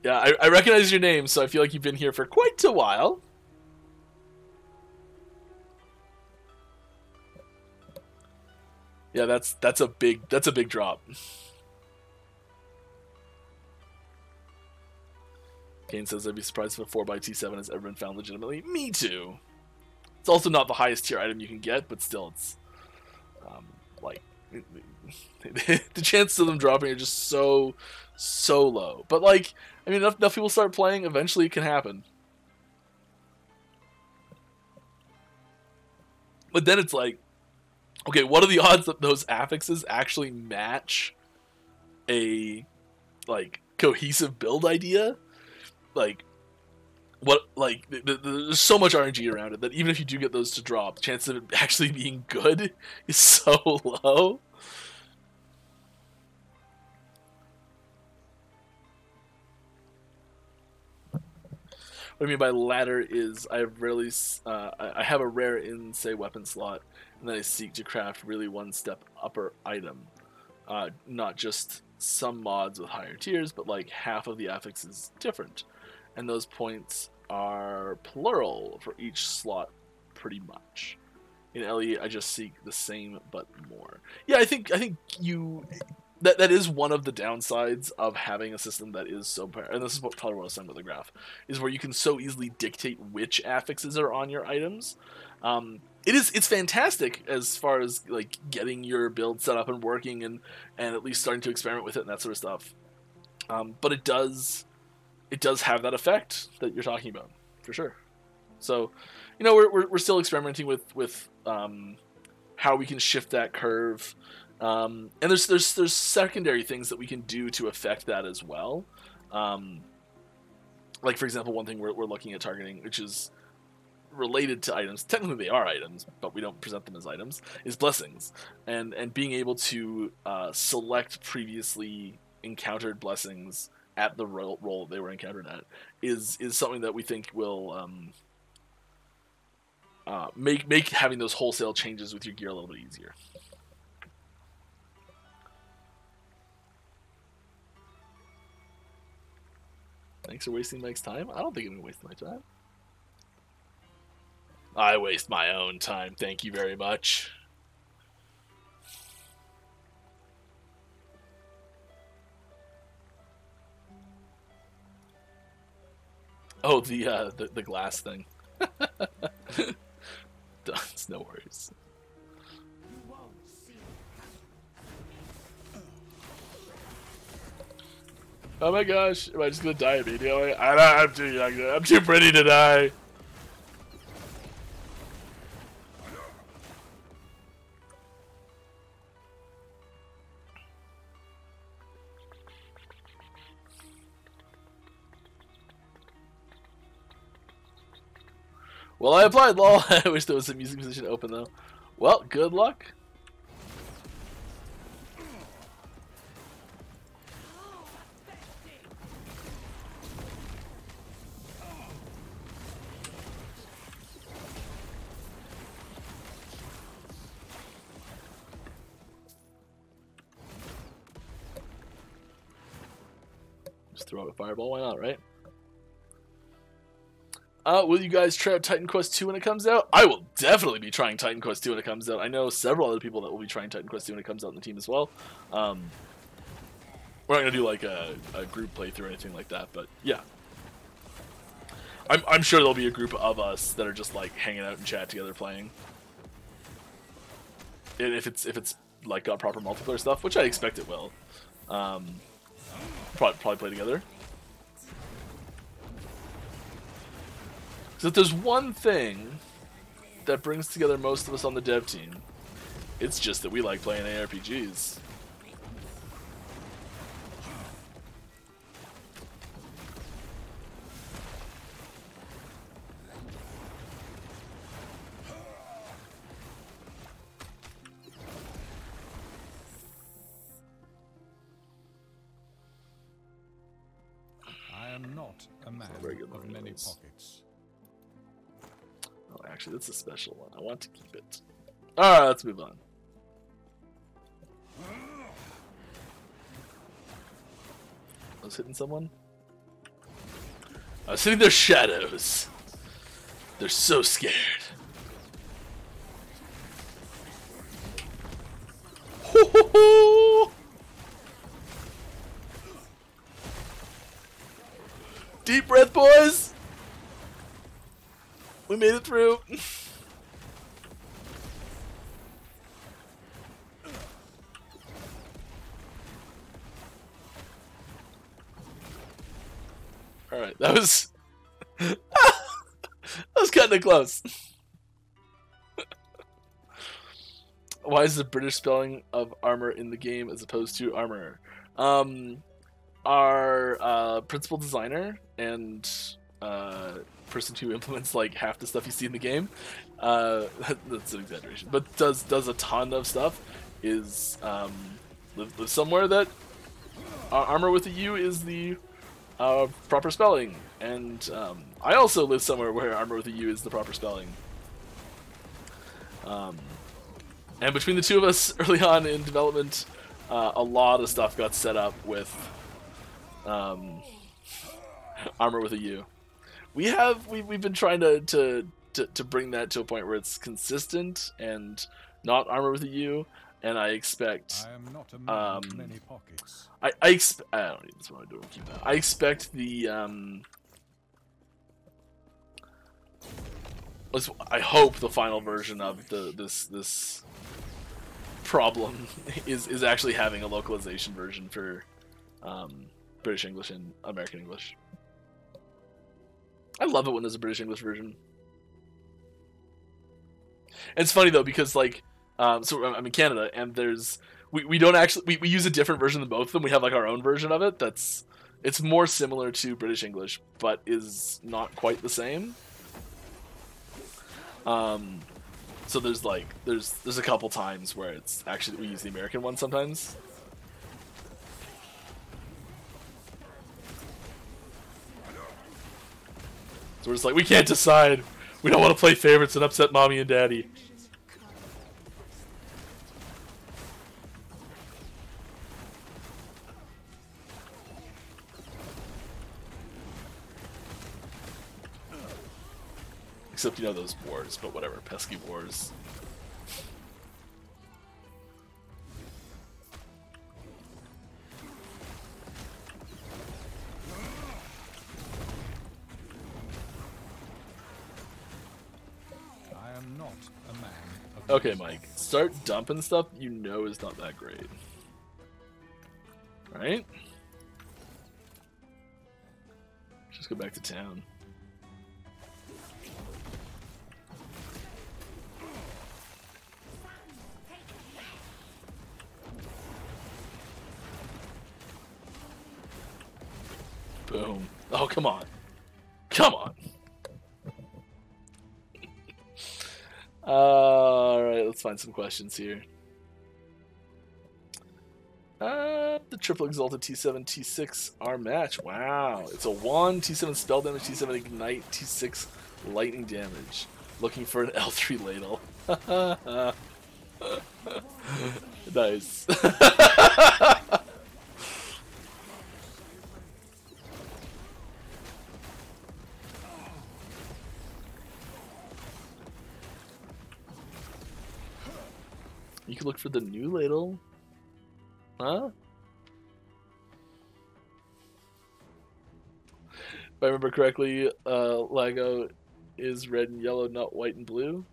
Yeah, I recognize your name, so I feel like you've been here for quite a while. Yeah, that's a big drop. Kane says, I'd be surprised if a 4x-T7 has ever been found legitimately. Me too. It's also not the highest tier item you can get, but still, it's like the chances of them dropping are just so low. But like, I mean, enough people start playing, eventually it can happen. But then it's like, okay, what are the odds that those affixes actually match a like cohesive build idea? Like, what? Like, there's so much RNG around it that even if you do get those to drop, the chance of it actually being good is so low. What I mean by ladder is I have a rare in, say, weapon slot, and then I seek to craft really one step upper item. Not just some mods with higher tiers, but like half of the affix is different. And those points are plural for each slot, pretty much. In LE, I just seek the same but more. Yeah, I think you that is one of the downsides of having a system that is so, and this is probably what I was saying with the graph, is where you can so easily dictate which affixes are on your items. It's fantastic as far as like getting your build set up and working and at least starting to experiment with it and that sort of stuff. But it does have that effect that you're talking about, for sure. So, you know, we're still experimenting with how we can shift that curve. And there's secondary things that we can do to affect that as well. Like, for example, one thing we're looking at targeting, which is related to items, technically they are items, but we don't present them as items, is blessings. And being able to select previously encountered blessings at the role they were encountered at is something that we think will make having those wholesale changes with your gear a little bit easier. Thanks for wasting Mike's time. I don't think I'm gonna waste my time. I waste my own time. Thank you very much. Oh, the glass thing. It's no worries. Oh my gosh, am I just gonna die immediately? I'm too young. I'm too pretty to die. Well, I applied, lol. I wish there was a music position open, though. Well, good luck. Just throw out a fireball, why not, right? Will you guys try out Titan Quest 2 when it comes out? I will definitely be trying Titan Quest 2 when it comes out. I know several other people that will be trying Titan Quest 2 when it comes out in the team as well. We're not going to do like a group playthrough or anything like that, but yeah. I'm sure there'll be a group of us that are just like hanging out and chat together playing. And if it's like got proper multiplayer stuff, which I expect it will. Probably play together. So if there's one thing that brings together most of us on the dev team, it's just that we like playing ARPGs. I am not a man of many pockets. Oh, actually, that's a special one. I want to keep it. Alright, let's move on. I was hitting someone? I was hitting their shadows. They're so scared. Deep breath, boys! We made it through. Alright, that was... that was kind of close. Why is the British spelling of armor in the game as opposed to armor? Our principal designer and person who implements like half the stuff you see in the game, that's an exaggeration, but does a ton of stuff, is live somewhere that armor with a U is the proper spelling, and I also live somewhere where armor with a U is the proper spelling. And between the two of us early on in development, a lot of stuff got set up with armor with a U. We've been trying to bring that to a point where it's consistent and not armor with a U, and I expect I am not a man of many pockets. I don't need this one. I don't keep that. I expect the I hope the final version of this problem is actually having a localization version for British English and American English. I love it when there's a British English version. And it's funny though, because like So I'm in Canada, and we don't actually we use a different version than both of them. We have like our own version of it. It's more similar to British English, but is not quite the same. So there's a couple times where it's actually we use the American one sometimes. So we're just like, we can't decide. We don't want to play favorites and upset mommy and daddy. Except, you know, those wars, but whatever. Pesky wars. I am not a man of Okay, Mike. Start dumping stuff you know is not that great. Right? Just go back to town. Boom. Oh, come on. Come on. Alright, let's find some questions here. The triple exalted T7, T6 our match. Wow. It's a 1, T7 spell damage, T7 ignite, T6 lightning damage. Looking for an L3 ladle. Nice. You could look for the new ladle. Huh? If I remember correctly, Lago is red and yellow, not white and blue.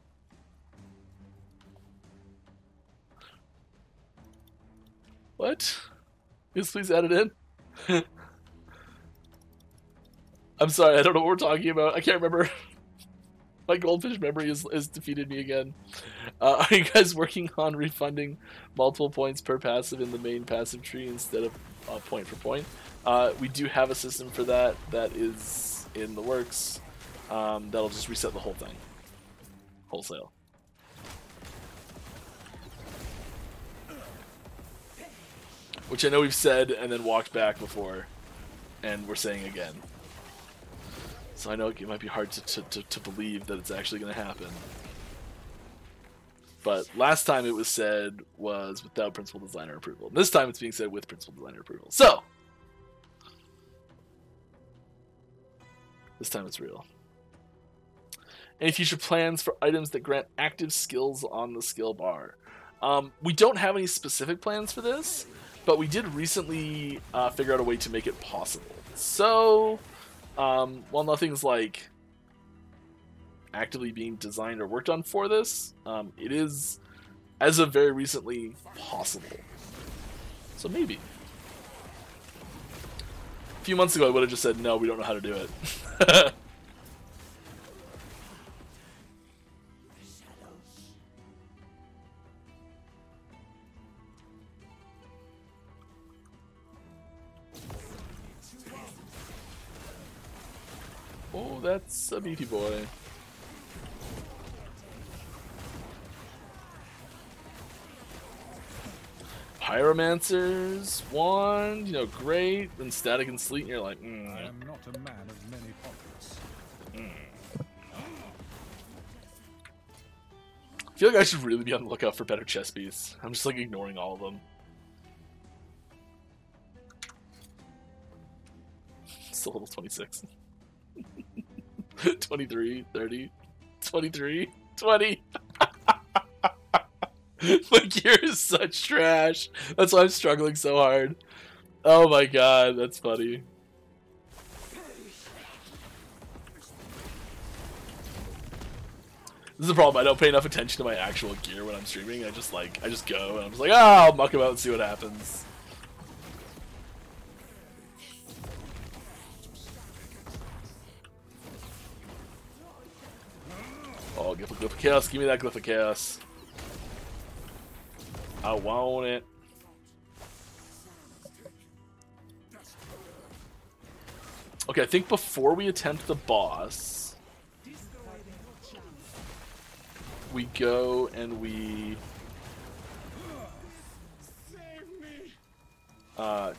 What? Yes, please add it in. I'm sorry, I don't know what we're talking about. I can't remember. My goldfish memory has defeated me again. Are you guys working on refunding multiple points per passive in the main passive tree instead of point for point? We do have a system for that. That is in the works. That'll just reset the whole thing. Wholesale. Which I know we've said and then walked back before. And we're saying again. So I know it might be hard to believe that it's actually going to happen. But last time it was said was without principal designer approval. This time it's being said with principal designer approval. So! This time it's real. Any future plans for items that grant active skills on the skill bar? We don't have any specific plans for this, but we did recently figure out a way to make it possible. So... while nothing's like actively being designed or worked on for this, it is, as of very recently, possible. So maybe. A few months ago I would have just said, no, we don't know how to do it. Oh, that's a beefy boy. Pyromancer's wand, you know, great. Then static and sleet, and you're like, I am not a man of many pockets. I feel like I should really be on the lookout for better chess piece. I'm just like ignoring all of them. Still level 26. 23, 30, 23, 20. My gear is such trash. That's why I'm struggling so hard. Oh my god, that's funny. This is the problem. I don't pay enough attention to my actual gear when I'm streaming. I just go and I'm just like, I'll muck about and see what happens. Oh, Glyph of Chaos. Give me that Glyph of Chaos. I want it. Okay, I think before we attempt the boss, we go and we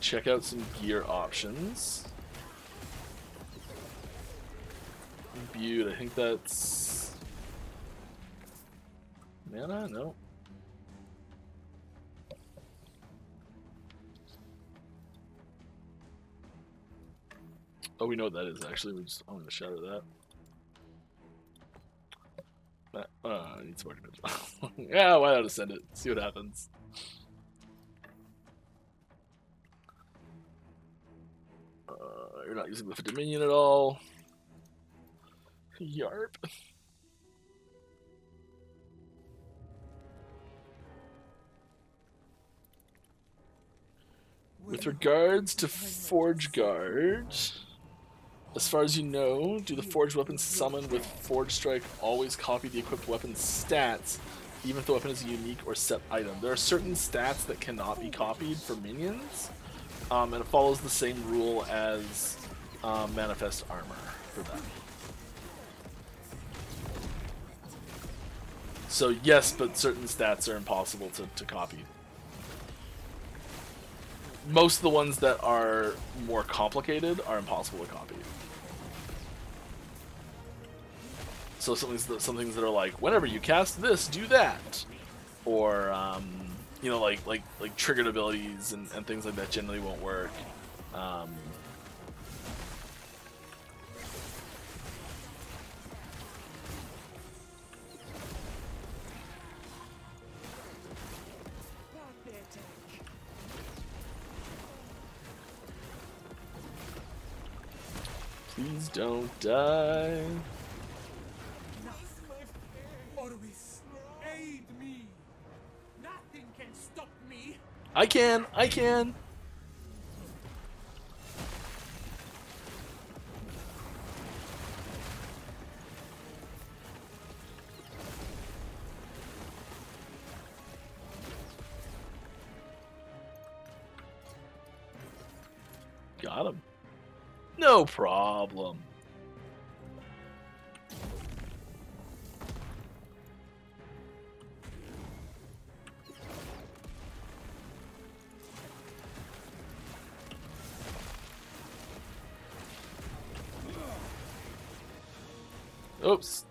check out some gear options. Butte, I think that's mana? No. Oh, we know what that is actually. I'm going to shatter that. I need some more damage. Yeah, why not ascend it? See what happens. You're not using the Dominion at all. Yarp. With regards to Forge Guard, as far as you know, do the forged weapons summoned with Forge Strike always copy the equipped weapon's stats, even if the weapon is a unique or set item? There are certain stats that cannot be copied for minions, and it follows the same rule as Manifest Armor for them. So yes, but certain stats are impossible to copy. Most of the ones that are more complicated are impossible to copy. So some things that are like, whenever you cast this, do that, or you know, like triggered abilities and things like that generally won't work. Please don't die. Orwis, aid me. Nothing can stop me. I can. Got him. No problem. Oops.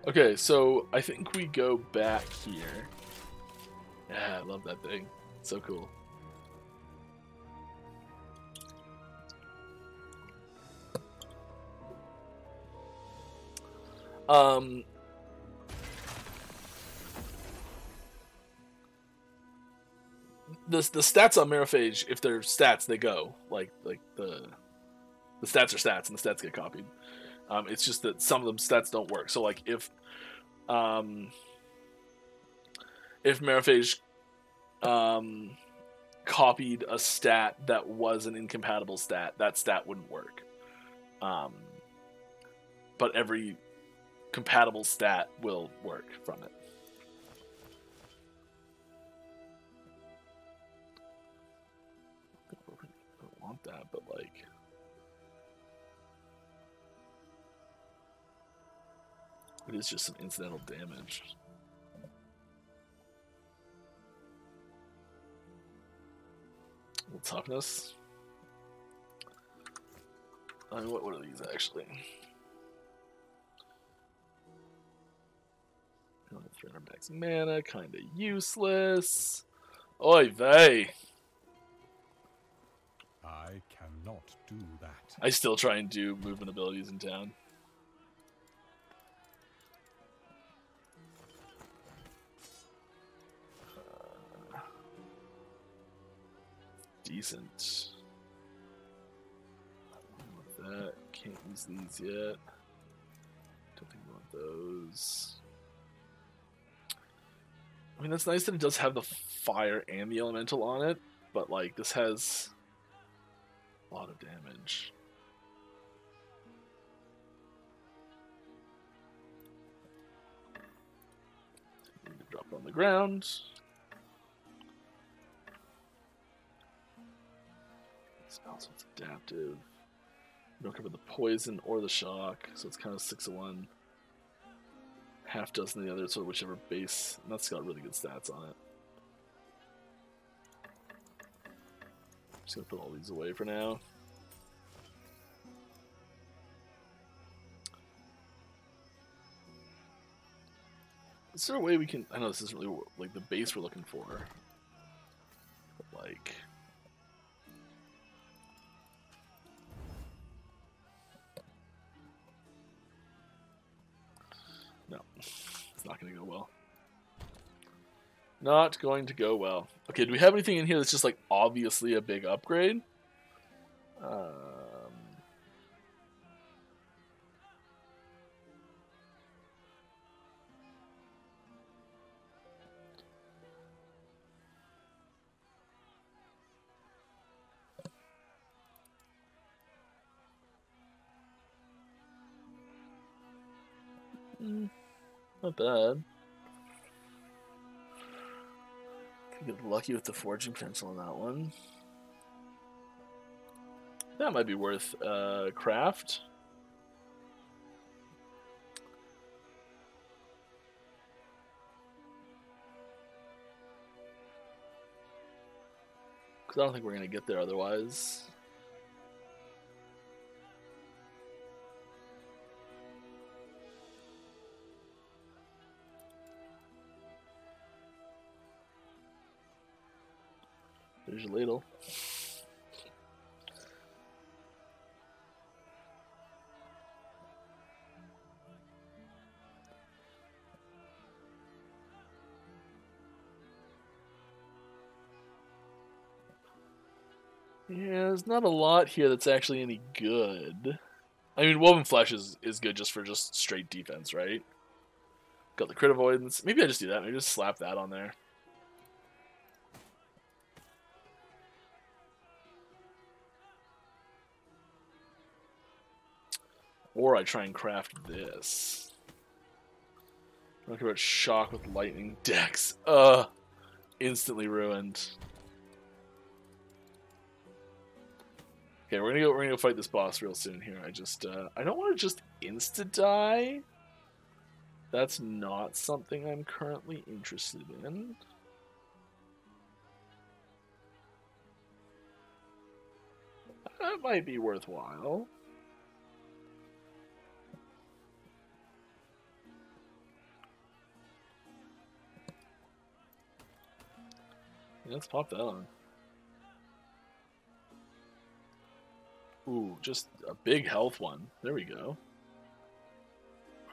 Okay, so I think we go back here. Yeah, I love that thing. It's so cool. The stats on Meraphage, if they're stats, they go. Like the stats are stats, and the stats get copied. It's just that some of them stats don't work. So like if Meraphage copied a stat that was an incompatible stat, that stat wouldn't work. But every compatible stat will work from it. I don't want that, but like, it is just some incidental damage. Well, toughness. I mean, what are these actually? 300 max mana, kinda useless. Oy vey. I cannot do that. I still try and do movement abilities in town. Decent. I don't want that. Can't use these yet. Don't think I want those. I mean, that's nice that it does have the fire and the elemental on it, but like this has a lot of damage. Up on the ground. Spell, so it's adaptive. We don't cover the poison or the shock, so it's kind of 6 of one. Half dozen the other, sort of whichever base. And that's got really good stats on it. Just gonna put all these away for now. Is there a way we can? I know this isn't really like the base we're looking for. But like, no, it's not going to go well. Not going to go well. Okay, do we have anything in here that's just like obviously a big upgrade? Not bad. Could get lucky with the forging potential on that one. That might be worth craft. Because I don't think we're going to get there otherwise. There's your ladle. Yeah, there's not a lot here that's actually any good. I mean, Woven Flesh is good just for just straight defense, right? Got the crit avoidance. Maybe I just do that. Maybe just slap that on there. Or I try and craft this. Talk about shock with lightning dex. Instantly ruined. Okay, we're gonna go fight this boss real soon here. I don't want to just insta die. That's not something I'm currently interested in. That might be worthwhile. Let's pop that on. Ooh, just a big health one. There we go.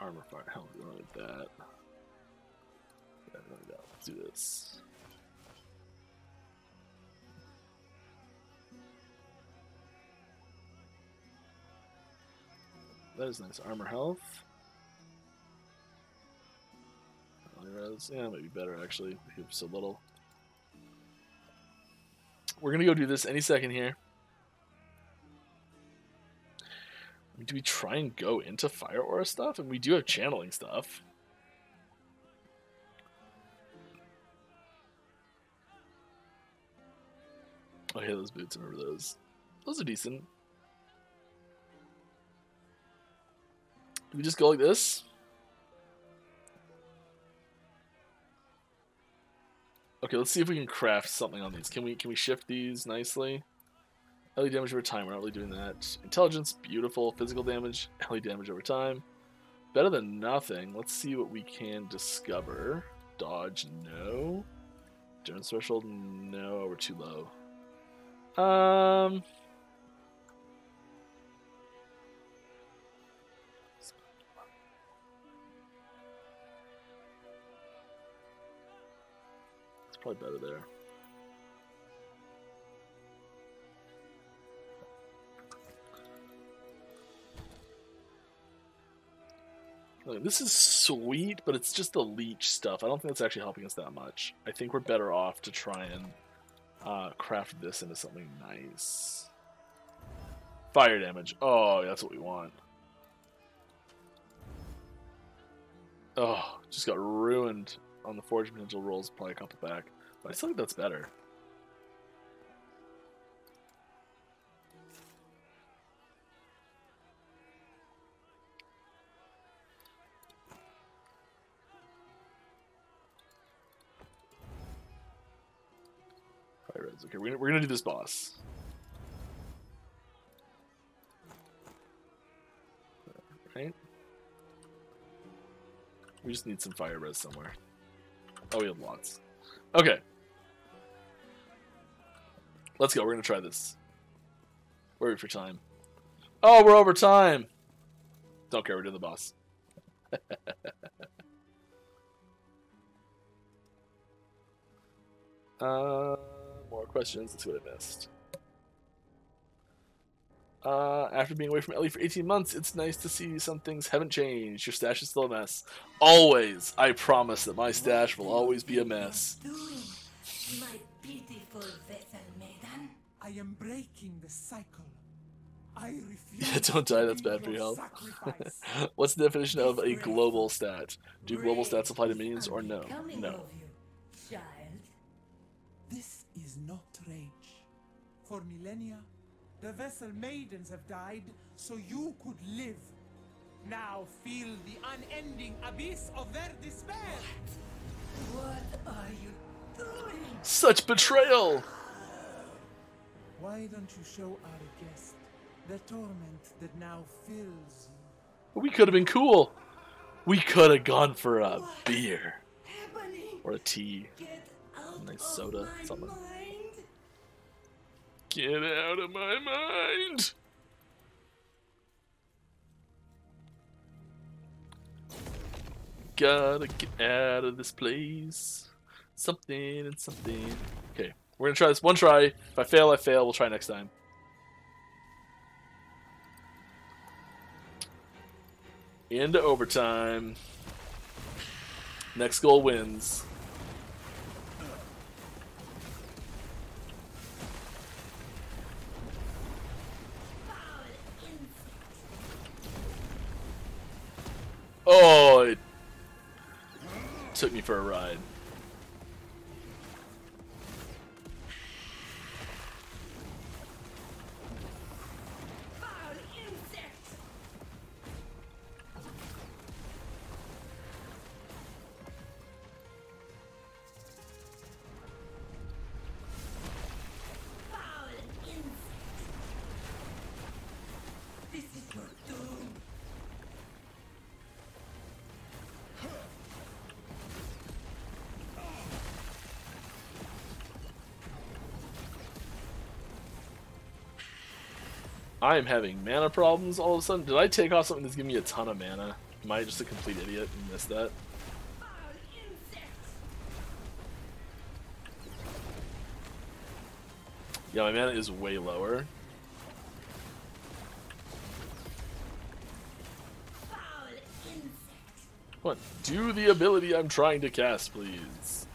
Armor fire. Hell, we don't need that. Yeah, we don't need that. Let's do this. That is nice. Armor health. Yeah, maybe better actually. We have so little. We're gonna go do this any second here. Do we try and go into Fire Aura stuff? And we do have channeling stuff. Oh, yeah, those boots. I remember those. Those are decent. Do we just go like this? Okay, let's see if we can craft something on these. Can we shift these nicely? LE damage over time, we're not really doing that. Intelligence, beautiful. Physical damage, LE damage over time. Better than nothing. Let's see what we can discover. Dodge, no. Endurance threshold, no. We're too low. It's probably better there. This is sweet, but it's just the leech stuff. I don't think that's actually helping us that much. I think we're better off to try and craft this into something nice. Fire damage. Oh, that's what we want. Oh, just got ruined. on the forge potential rolls, probably a couple back. But I still think that's better. Okay, we're gonna do this boss. Right? We just need some fire res somewhere. Oh, we have lots. Okay. Let's go. We're gonna try this. Worry for time. Oh, we're over time. Don't care. We're doing the boss. More questions. Let's see what I missed. After being away from Ellie for 18 months, it's nice to see some things haven't changed. Your stash is still a mess. Always. I promise that my stash will always be a mess. My beautiful vessel maiden. I am breaking the cycle. I refuse. Yeah, don't die. That's bad for your health. What's the definition of a global stat? Do global stats apply to minions or no? No. This is not rage. For millennia, the vessel maidens have died so you could live. Now feel the unending abyss of their despair. What are you doing? Such betrayal! Why don't you show our guest the torment that now fills you? We could have been cool. We could have gone for a beer. Or a tea. A nice soda. Something. Get out of my mind! Gotta get out of this place. Something and something. Okay, we're gonna try this one try. If I fail, I fail. We'll try next time. Into overtime. Next goal wins. Oh, it took me for a ride. I am having mana problems all of a sudden. Did I take off something that's giving me a ton of mana? Am I just a complete idiot and missed that? Yeah, my mana is way lower. What? Do the ability I'm trying to cast, please.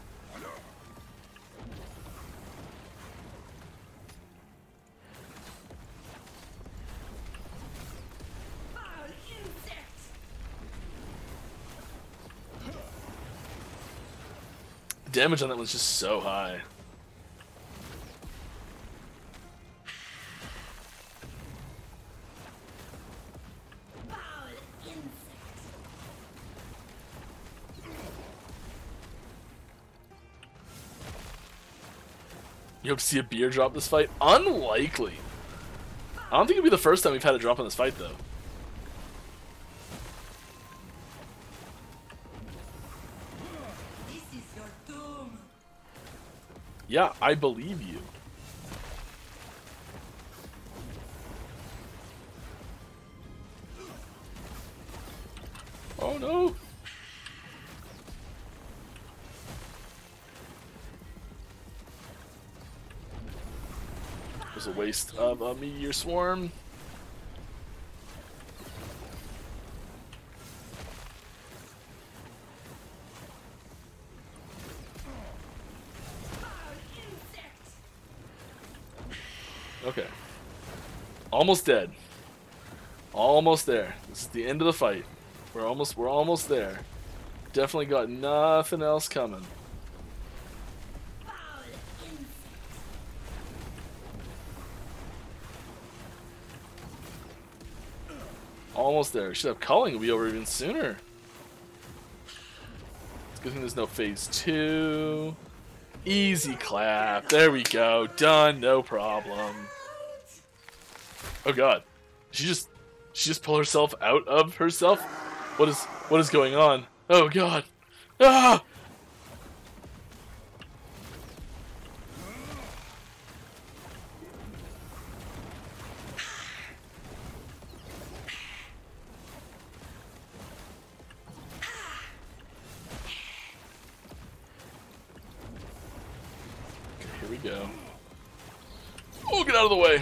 The damage on that was just so high. You hope to see a beer drop this fight? Unlikely. I don't think it'll be the first time we've had a drop in this fight, though. This is your doom. Yeah, I believe you. Oh no! It was a waste of a meteor swarm. Okay. Almost dead. Almost there. This is the end of the fight. We're almost there. Definitely got nothing else coming. Almost there. Should have culling will be over even sooner. It's a good thing there's no phase 2. Easy clap. There we go. Done. No problem. Oh god. She just pulled herself out of herself? What is going on? Oh god. Ah! Here we go. Oh, get out of the way.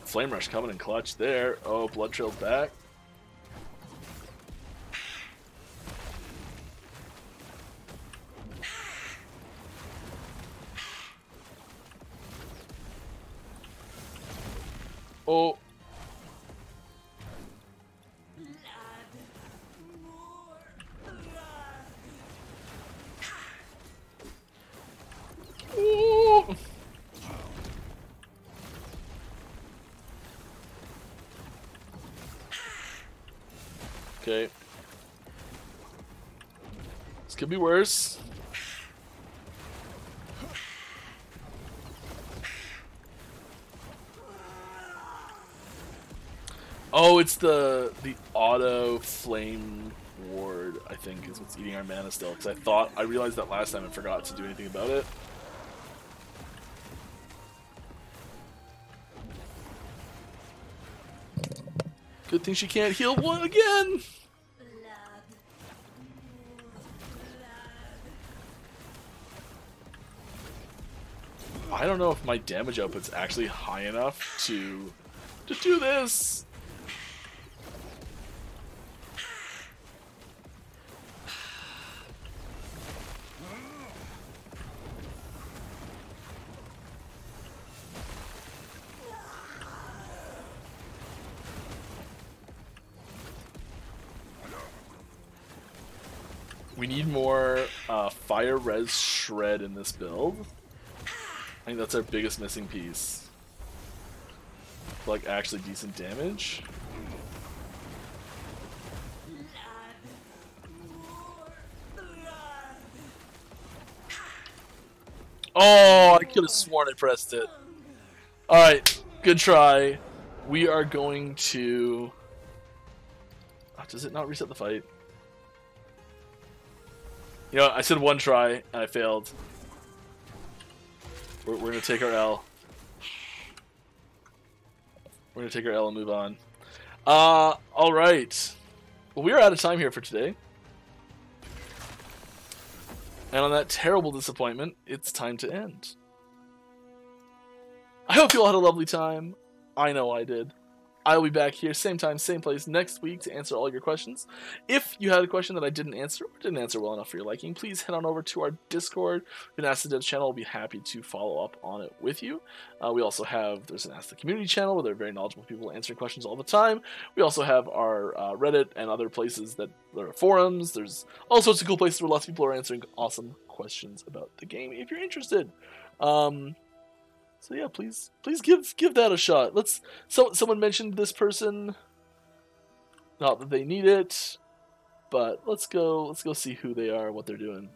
Flame Rush coming in clutch there. Oh, Blood Trail's back. Oh. Ooh. Okay. This could be worse. Oh, it's the auto flame ward, I think, is what's eating our mana still. Because I realized that last time and forgot to do anything about it. Good thing she can't heal one again. I don't know if my damage output's actually high enough to do this. We need more fire res shred in this build. I think that's our biggest missing piece. Like actually decent damage. Oh, I could have sworn I pressed it. Alright, good try. We are going to... Oh, does it not reset the fight? You know, I said one try, and I failed. We're going to take our L. We're going to take our L and move on. Alright. Well, we are out of time here for today. And on that terrible disappointment, it's time to end. I hope you all had a lovely time. I know I did. I'll be back here, same time, same place, next week to answer all your questions. If you had a question that I didn't answer, or didn't answer well enough for your liking, please head on over to our Discord. You can ask the devs channel. I'll be happy to follow up on it with you. We also have, there's an Ask the Community channel where there are very knowledgeable people answering questions all the time. We also have our Reddit and other places that there are forums. There's all sorts of cool places where lots of people are answering awesome questions about the game if you're interested. So yeah, please give that a shot. Someone mentioned this person. Not that they need it, but let's go see who they are, what they're doing.